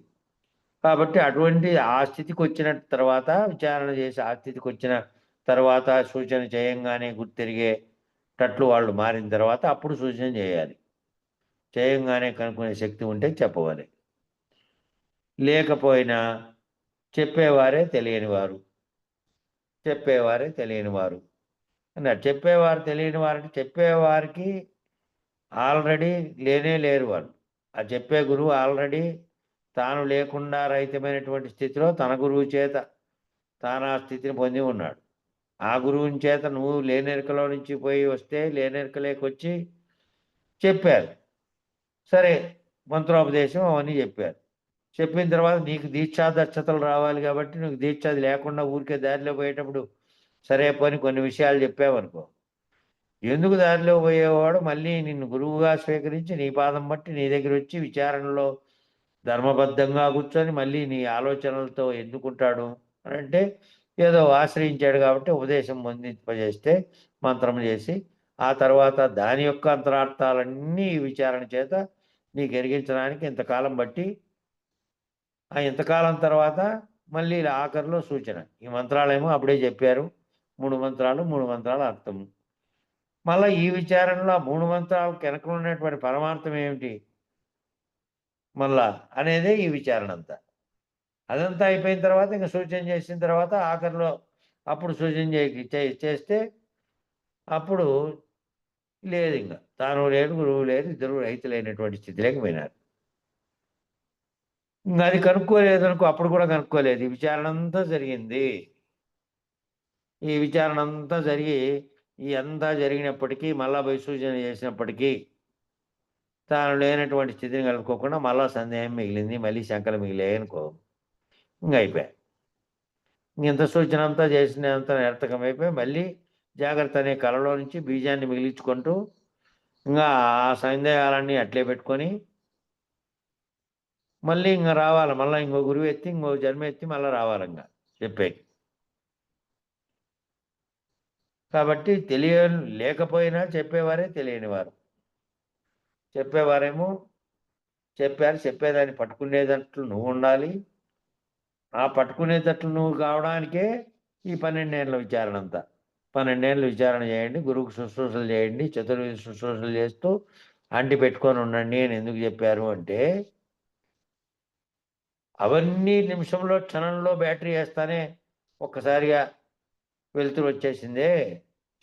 కాబట్టి అటువంటి ఆ స్థితికి వచ్చిన తర్వాత విచారణ చేసి ఆ స్థితికి వచ్చిన తర్వాత సూచన చేయంగానే గుర్తిరిగేటట్లు వాళ్ళు మారిన తర్వాత అప్పుడు సూచన చేయాలి. చేయంగానే కనుక్కునే శక్తి ఉంటే చెప్పవాలి. లేకపోయినా చెప్పేవారే తెలియనివారు, చెప్పేవారే తెలియనివారు అన్నారు. చెప్పేవారు తెలియని వారంటే చెప్పేవారికి ఆల్రెడీ లేరు వాళ్ళు. ఆ చెప్పే గురువు ఆల్రెడీ తాను లేకుండా రహితమైనటువంటి స్థితిలో తన గురువు చేత తాను ఆ స్థితిని పొంది ఉన్నాడు. ఆ గురువుని చేత నువ్వు లేనెరుకలో నుంచి పోయి వస్తే లేనెరుకలేకొచ్చి చెప్పారు. సరే, మంత్రోపదేశం అవన్నీ చెప్పారు. చెప్పిన తర్వాత నీకు దీక్షా దక్షతలు రావాలి కాబట్టి నువ్వు దీక్ష అది లేకుండా ఊరికే దారిలో పోయేటప్పుడు సరే పని కొన్ని విషయాలు చెప్పావనుకో, ఎందుకు దారిలో పోయేవాడు మళ్ళీ నిన్ను గురువుగా స్వీకరించి నీ పాదం బట్టి నీ దగ్గర వచ్చి విచారణలో ధర్మబద్ధంగా కూర్చొని మళ్ళీ నీ ఆలోచనలతో ఎందుకుంటాడు అని అంటే ఏదో ఆశ్రయించాడు కాబట్టి ఉపదేశం పొందింపజేస్తే మంత్రం చేసి ఆ తర్వాత దాని యొక్క అంతరార్థాలన్నీ విచారణ చేత నీకు ఎరిగించడానికి ఇంతకాలం బట్టి ఆ ఇంతకాలం తర్వాత మళ్ళీ ఆఖరిలో సూచన. ఈ మంత్రాలేమో అప్పుడే చెప్పారు, 3 మంత్రాలు అర్థం. మళ్ళీ ఈ విచారణలో 3 మంత్రాలు వెనక ఉన్నటువంటి పరమార్థం ఏమిటి మళ్ళా అనేదే ఈ విచారణ అంతా. అదంతా అయిపోయిన తర్వాత ఇంకా సూచన చేసిన తర్వాత ఆఖరిలో అప్పుడు సూచన చేస్తే అప్పుడు లేదు, ఇంకా తాను లేడు, గురువు లేదు, ఇద్దరు రహితులైనటువంటి స్థితిలోకి పోయినారు. ఇంకా అది కనుక్కోలేదు అనుకో, అప్పుడు కూడా కనుక్కోలేదు. ఈ విచారణ అంతా జరిగింది. ఈ విచారణ అంతా జరిగినప్పటికీ మళ్ళా పోయి సూచన చేసినప్పటికీ తాను లేనటువంటి స్థితిని కలుపుకోకుండా మళ్ళా సందేహం మిగిలింది, మళ్ళీ శంకలు మిగిలాయనుకో, ఇంకా అయిపోయాయి. ఇంత సూచన అంతా చేసినంత నిరర్థకమైపోయి మళ్ళీ జాగ్రత్త అనే కళలో నుంచి బీజాన్ని మిగిలించుకుంటూ ఇంకా ఆ సందేహాలన్నీ అట్లే పెట్టుకొని మళ్ళీ ఇంకా రావాలి. మళ్ళీ ఇంకో గురువు ఎత్తి ఇంకో జన్మ ఎత్తి మళ్ళీ రావాలి ఇంకా చెప్పే. కాబట్టి లేకపోయినా చెప్పేవారే తెలియనివారు. చెప్పేవారేమో చెప్పారు, చెప్పేదాన్ని పట్టుకునేటట్లు నువ్వు ఉండాలి. ఆ పట్టుకునేటట్లు నువ్వు కావడానికే ఈ 12 ఏళ్ళ విచారణ అంతా. 12 ఏళ్ళు విచారణ చేయండి, గురువుకు శుశ్రూషలు చేయండి, చతుర్వేద శుశ్రూషలు చేస్తూ అంటి పెట్టుకొని ఉండండి అని ఎందుకు చెప్పారు అంటే అవన్నీ నిమిషంలో క్షణంలో బ్యాటరీ వేస్తానే ఒక్కసారిగా వెలుతురు వచ్చేసిందే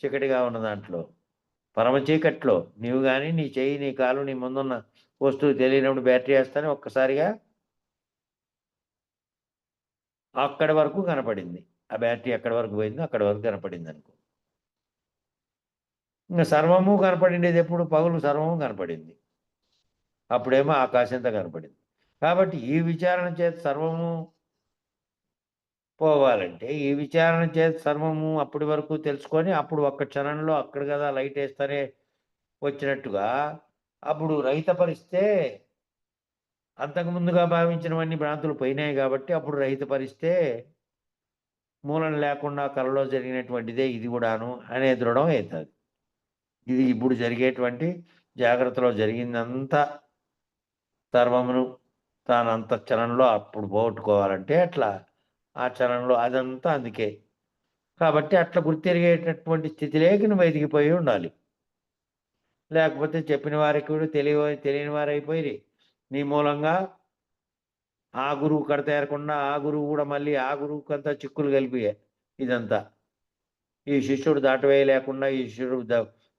చీకటిగా ఉన్న దాంట్లో. పరమ చీకట్లో నీవు కానీ నీ చెయ్యి, నీ కాలు, నీ ముందున్న వస్తువు తెలియనప్పుడు బ్యాటరీ వేస్తానే ఒక్కసారిగా అక్కడి వరకు కనపడింది. ఆ బ్యాటరీ ఎక్కడి వరకు పోయిందో అక్కడి వరకు కనపడింది అనుకో. ఇంకా సర్వము కనపడిండేది ఎప్పుడు? పగులు సర్వము కనపడింది. అప్పుడేమో ఆకాశంతో కనపడింది. కాబట్టి ఈ విచారణ చేత సర్వము పోవాలంటే ఈ విచారణ చేత సర్వము అప్పటి వరకు తెలుసుకొని అప్పుడు ఒక్క క్షణంలో అక్కడ కదా లైట్ వేస్తానే వచ్చినట్టుగా అప్పుడు రహితపరిస్తే అంతకుముందుగా భావించినవన్నీ భ్రాంతులు పోయినాయి కాబట్టి అప్పుడు రహితపరిస్తే మూలం లేకుండా కలలో జరిగినటువంటిదే ఇది కూడాను అనే దృఢం అవుతుంది. ఇది ఇప్పుడు జరిగేటువంటి జాగ్రత్తలో జరిగిందంతా సర్వమును తాను అంత క్షణంలో అప్పుడు పోగొట్టుకోవాలంటే అట్లా ఆ క్షణంలో అదంతా అందుకే. కాబట్టి అట్లా గుర్తెరిగేటటువంటి స్థితిలోకి నువ్వు ఎదిగిపోయి ఉండాలి. లేకపోతే చెప్పిన వారికి కూడా తెలియని వారైపోయిరి. నీ మూలంగా ఆ గురువు కడ తేరకుండా ఆ గురువు కూడా మళ్ళీ ఆ గురువుకంతా చిక్కులు కలిపియే ఇదంతా. ఈ శిష్యుడు దాటవేయలేకుండా ఈ శిష్యుడు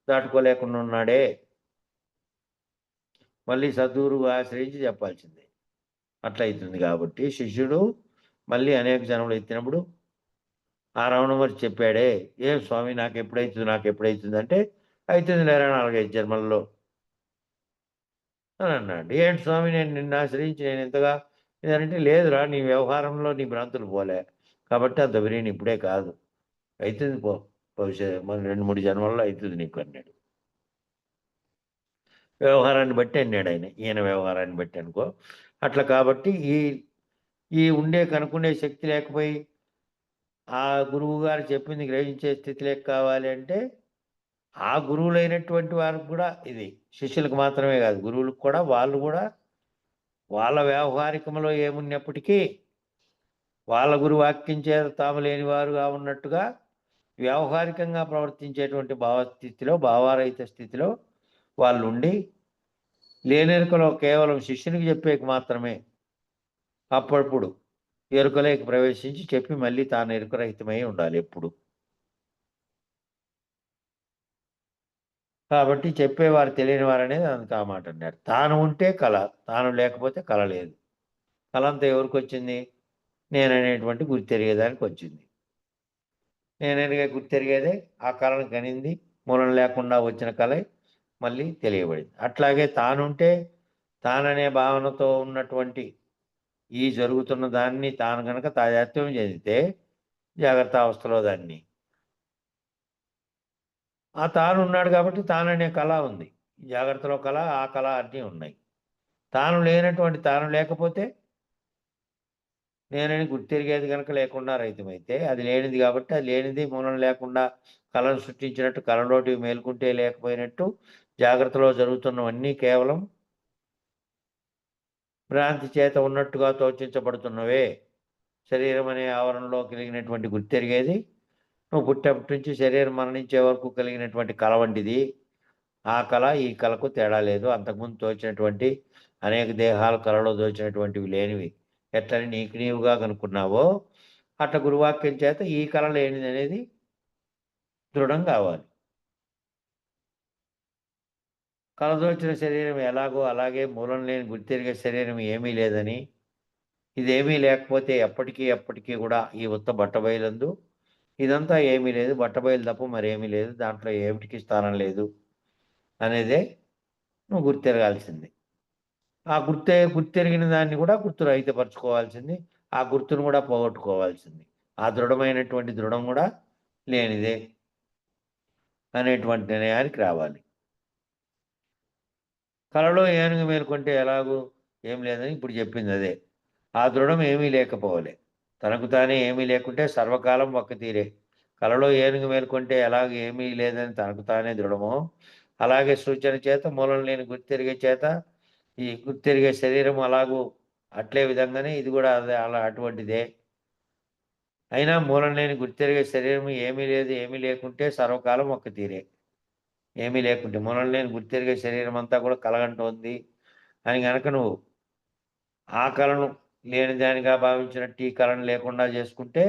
దాటుకోలేకుండా ఉన్నాడే. మళ్ళీ సద్గురువు ఆశ్రయించి చెప్పాల్సిందే. అట్లయితుంది కాబట్టి శిష్యుడు మళ్ళీ అనేక జన్మలు ఎత్తినప్పుడు ఆ రమణమహర్షి చెప్పాడే, "ఏం స్వామి నాకెప్పుడైతుంది" అంటే, "అయితుంది లేరా 4-5 జన్మల్లో" అని అన్నాడు. "ఏంటి స్వామి నేను నిన్ను ఆశ్రయించి నేను ఇంతగా" ఇదనంటే, "లేదురా నీ వ్యవహారంలో నీ భ్రాంతులు పోలే. కాబట్టి అంత వినీని ఇప్పుడే కాదు. అయితుంది పో. మన 2, 3 జన్మల్లో అయితుంది నీకు" అన్నాడు. వ్యవహారాన్ని బట్టి అన్నాడాయన. ఈయన వ్యవహారాన్ని బట్టి అనుకో. అట్లా కాబట్టి ఈ కనుక్కునే శక్తి లేకపోయి ఆ గురువుగారు చెప్పింది గ్రహించే స్థితిలోకి కావాలి అంటే, ఆ గురువులైనటువంటి వారికి కూడా ఇది శిష్యులకు మాత్రమే కాదు, గురువులకు కూడా వాళ్ళు కూడా వాళ్ళ వ్యవహారికంలో ఏమున్నప్పటికీ వాళ్ళ గురువాక్యం చేత తాము లేనివారుగా ఉన్నట్టుగా వ్యవహారికంగా ప్రవర్తించేటువంటి భావారహిత స్థితిలో వాళ్ళుండి లేనెరుకలో కేవలం శిష్యునికి చెప్పేకి మాత్రమే అప్పుడప్పుడు ఎరుకలోకి ప్రవేశించి చెప్పి మళ్ళీ తాను ఎరుకరహితమై ఉండాలి ఎప్పుడు. కాబట్టి చెప్పేవారు తెలియని వారనేది అందుకు ఆ మాట అన్నాడు. తాను ఉంటే కళ, తాను లేకపోతే కళ లేదు. కళంతా ఎవరికొచ్చింది? నేననేటువంటి గుర్తెరిగేదానికి వచ్చింది. నేననే గుర్తెరిగేదే ఆ కళను కనింది. మూలం లేకుండా వచ్చిన కళే మళ్ళీ తెలియబడింది. అట్లాగే తానుంటే తాననే భావనతో ఉన్నటువంటి ఈ జరుగుతున్న దాన్ని తాను గనక తాదాత్మ్యం చెందితే జాగ్రత్త అవస్థలో దాన్ని ఆ తాను ఉన్నాడు కాబట్టి తాననే కళ ఉంది. జాగ్రత్తలో కళ, ఆ కళ అన్నీ ఉన్నాయి. తాను లేనటువంటి తాను లేకపోతే నేనని గుర్తెరిగేది గనక లేకుండా రహితమైతే అది లేనిది కాబట్టి అది లేనిది మూలం లేకుండా కళను సృష్టించినట్టు కళలోటి మేల్కుంటే లేకపోయినట్టు జాగ్రత్తలో జరుగుతున్నవన్నీ కేవలం భ్రాంతి చేత ఉన్నట్టుగా తోచించబడుతున్నవే. శరీరం అనే ఆవరణలో కలిగినటువంటి గుర్తెరిగేది నువ్వు పుట్టేప్పటి నుంచి శరీరం మరణించే వరకు కలిగినటువంటి కళ వంటిది. ఆ కళ ఈ కళకు తేడా లేదు. అంతకుముందు తోచినటువంటి అనేక దేహాలు కళలో దోచినటువంటివి లేనివి. ఎట్లని నీకు నీవుగా కనుక్కున్నావో అట్లా గురువాక్యం చేత ఈ కళ లేనిదనేది దృఢం కావాలి. కళదోచిన శరీరం ఎలాగో అలాగే మూలం లేని గుర్తెరిగే శరీరం ఏమీ లేదని, ఇదేమీ లేకపోతే ఎప్పటికీ కూడా ఈ ఉత్త బట్టబయలందు ఇదంతా ఏమీ లేదు. బట్టబయలు తప్ప మరేమీ లేదు. దాంట్లో ఏమిటికి స్థానం లేదు అనేదే నువ్వు గుర్తెరగాల్సింది. ఆ గుర్తెరిగిన దాన్ని కూడా గుర్తు రహితపరచుకోవాల్సింది. ఆ గుర్తును కూడా పోగొట్టుకోవాల్సింది. ఆ దృఢమైనటువంటి దృఢం కూడా లేనిదే అనేటువంటి నిర్ణయానికి రావాలి. కలలో ఏనుగు మేలుకొంటే ఎలాగూ ఏం లేదని ఇప్పుడు చెప్పింది అదే. ఆ దృఢం ఏమీ లేకపోవలే. తనకు తానే ఏమీ లేకుంటే సర్వకాలం ఒక్క తీరే. కలలో ఏనుగు మేలుకొంటే ఎలాగ ఏమీ లేదని తనకు తానే దృఢమో, అలాగే సూచన చేత మూలం లేని గుర్తెరిగే చేత ఈ గుర్తెరిగే శరీరం అలాగూ అట్లే విధంగానే ఇది కూడా అదే అటువంటిదే. అయినా మూలం లేని గుర్తెరిగే శరీరం ఏమీ లేకుంటే సర్వకాలం ఒక్క తీరే. ఏమీ లేకుంటే మూలం లేని గుర్తెరిగే శరీరం అంతా కూడా కలగంటోంది అని గనక నువ్వు ఆ కళను లేని దానిగా భావించినట్టు ఈ కళను లేకుండా చేసుకుంటే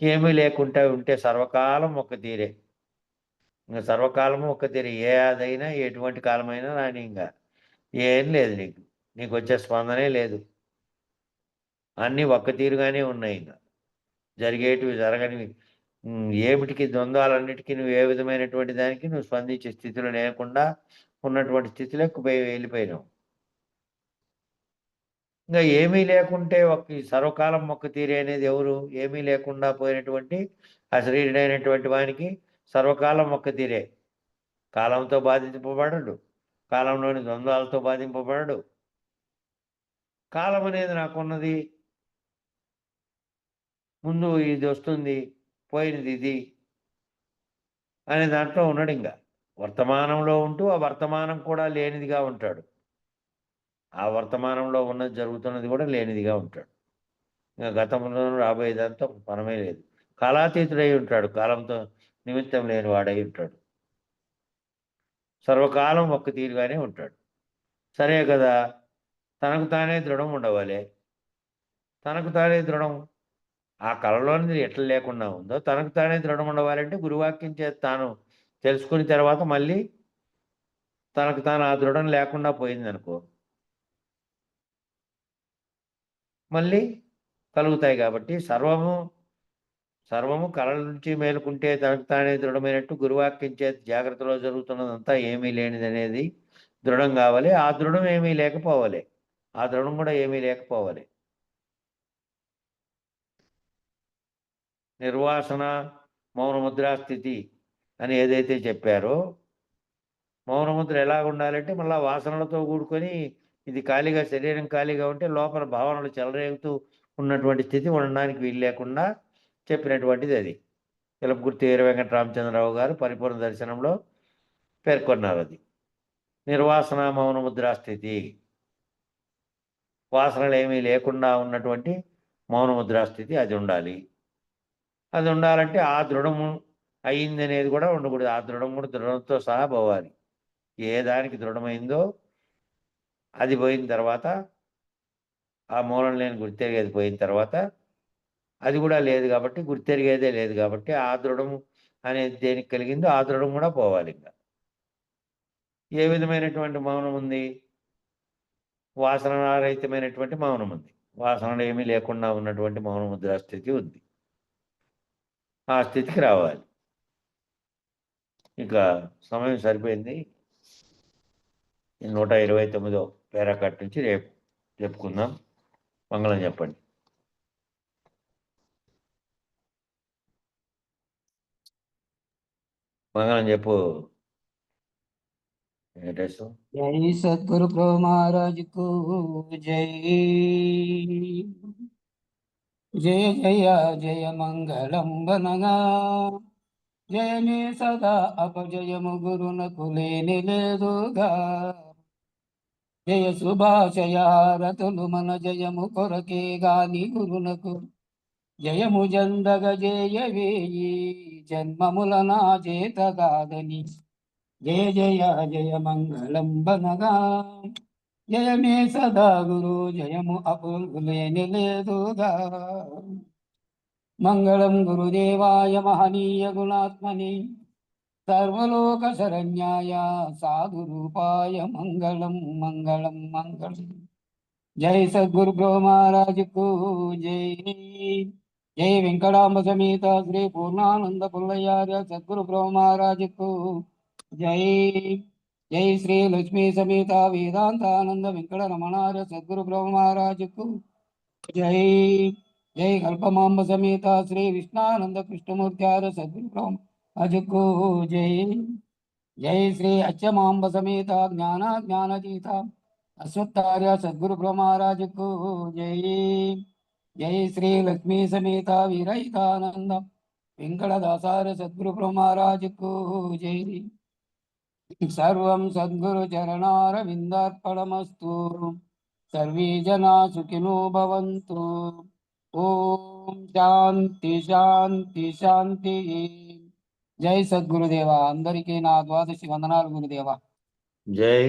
ఏమీ లేకుండా ఉంటే సర్వకాలం ఒక్క తీరే. ఇంక సర్వకాలము ఒక్క తీరే. ఏ అదైనా ఎటువంటి కాలమైనా రాని ఇంక ఏం లేదు నీకు. నీకొచ్చే స్పందనే లేదు. అన్నీ ఒక్క తీరుగానే ఉన్నాయి ఇంక. జరిగేటివి జరగనివి ఏమిటికి ద్వంద్వాలన్నిటికీ నువ్వు ఏ విధమైనటువంటి దానికి నువ్వు స్పందించే స్థితిలో లేకుండా ఉన్నటువంటి స్థితిలోకి వెళ్ళిపోయినావు. ఇంక ఏమీ లేకుంటే ఈ సర్వకాలం ఒక్క తీరే అనేది ఎవరు? ఏమీ లేకుండా పోయినటువంటి అశరీరుడైనటువంటి వానికి సర్వకాలం ఒక్క తీరే. కాలంతో బాధింపబడడు. కాలంలోని ద్వంద్వాలతో బాధింపబడడు. కాలం అనేది నాకున్నది. ముందు ఇది వస్తుంది, పోయినది ఇది అనే దాంట్లో ఉన్నాడు ఇంక. వర్తమానంలో ఉంటూ ఆ వర్తమానం కూడా లేనిదిగా ఉంటాడు. ఆ వర్తమానంలో ఉన్నది జరుగుతున్నది కూడా లేనిదిగా ఉంటాడు. ఇంకా గతంలో రాబోయేదంతా పరమే లేదు. కాలాతీతుడై ఉంటాడు. కాలంతో నిమిత్తం లేని వాడై ఉంటాడు. సర్వకాలం ఒక్క తీరుగానే ఉంటాడు. సరే కదా, తనకు తానే దృఢం ఉండవాలి. తనకు తానే దృఢం ఆ కళలోనిది ఎట్లా లేకుండా ఉందో తనకు తానే దృఢం ఉండవాలంటే గురువాక్యం చేత తాను తెలుసుకున్న తర్వాత మళ్ళీ తనకు తాను ఆ దృఢం లేకుండా పోయిందనుకో మళ్ళీ కలుగుతాయి. కాబట్టి సర్వము కళల నుంచి మేలుకుంటే తనకు తానే దృఢమైనట్టు గురువాక్యం చేత జాగ్రత్తలో జరుగుతున్నదంతా ఏమీ లేనిదనేది దృఢం కావాలి. ఆ దృఢం ఏమీ లేకపోవాలి. ఆ దృఢం కూడా ఏమీ లేకపోవాలి. నిర్వాసన మౌనముద్రా స్థితి అని ఏదైతే చెప్పారో మౌనముద్ర ఎలా ఉండాలంటే మళ్ళీ వాసనలతో కూడుకొని ఇది ఖాళీగా శరీరం ఖాళీగా ఉంటే లోపల భావనలు చెలరేగుతూ ఉన్నటువంటి స్థితి ఉండడానికి వీలు లేకుండా చెప్పినటువంటిది అది. పిలపకుర్తి వీర వెంకటరామచంద్రరావు గారు పరిపూర్ణ దర్శనంలో పేర్కొన్నారు. అది నిర్వాసన మౌనముద్రా స్థితి. వాసనలు ఏమీ లేకుండా ఉన్నటువంటి మౌనముద్రా స్థితి అది ఉండాలి. అది ఉండాలంటే ఆ దృఢము అయింది అనేది కూడా ఉండకూడదు. ఆ దృఢం కూడా దృఢంతో సహా పోవాలి. ఏ దానికి దృఢమైందో అది పోయిన తర్వాత ఆ మూలం లేని గుర్తెరిగేది పోయిన తర్వాత అది కూడా లేదు కాబట్టి గుర్తెరిగేదే లేదు కాబట్టి ఆ దృఢము అనేది దేనికి కలిగిందో ఆ దృఢం కూడా పోవాలి. ఇంకా ఏ విధమైనటువంటి మౌనం ఉంది? వాసనారహితమైనటువంటి మౌనం ఉంది. వాసనలు ఏమీ లేకుండా ఉన్నటువంటి మౌనముద్రా స్థితి ఉంది. ఆ స్థితికి రావాలి. ఇక సమయం సరిపోయింది. 129వ పేరాకట్ నుంచి రేపు చెప్పుకుందాం. మంగళం చెప్పండి. మంగళం చెప్పు వెంకటేశ్వర. జై సద్గురు ప్రభు మహారాజ్ కు జై. జయ జయ జయ మంగళం బనగా జయమే సదా అపజయము గురునకు లేని లేదుగా. జయ శుభాశయారతులు మన జయము కొరకే గాని గురునకు జయము జందగ జయవేయి జన్మముల నా చేత కాదని. జయ జయ జయ మంగళం బనగా జయమే సదా గురు జయము అపులేని లేదుగా. మంగళం గురుదేవాయ మహనీయ గుణాత్మని సర్వలోక శరణ్యాయ సాధు రూపాయ మంగళం మంగళం మంగళం. జై సద్గురు బ్రహ్మ మహారాజ్ కు జై. జై వెంకటాంబ సమేత శ్రీ పూర్ణానంద పుల్లయ్యార్య సద్గురు బ్రహ్మ మహారాజ్ కు జై. జై శ్రీ లక్ష్మీ సమేత వేదాంతానంద వెంకట రమణార్య సద్గురు బ్రహ్మ మహారాజ్ కు జై. జై కల్పమాంబ సమేత శ్రీ విష్ణానంద కృష్ణమూర్త్యార్య సద్గురు బ్రహ్మ మహారాజ్ కు జై. జై శ్రీ అచ్చమాంబ సమేత జ్ఞానతీత అశ్వత్థార్య సద్గురు బ్రహ్మ మహారాజ్ కు జై. జై శ్రీ లక్ష్మీ సమేత వీరహితానంద వెంకటదాసార్య సద్గురు బ్రహ్మ మహారాజ్ కు జై. సర్వం సద్గురు చరణారవిందార్పణమస్తు. సర్వే జనా సుఖినో భవంతు. ఓం శాంతి శాంతి శాంతి. జై సద్గురుదేవ. అందరికీ నా ద్వాదశి వందనాలు గురుదేవ. జై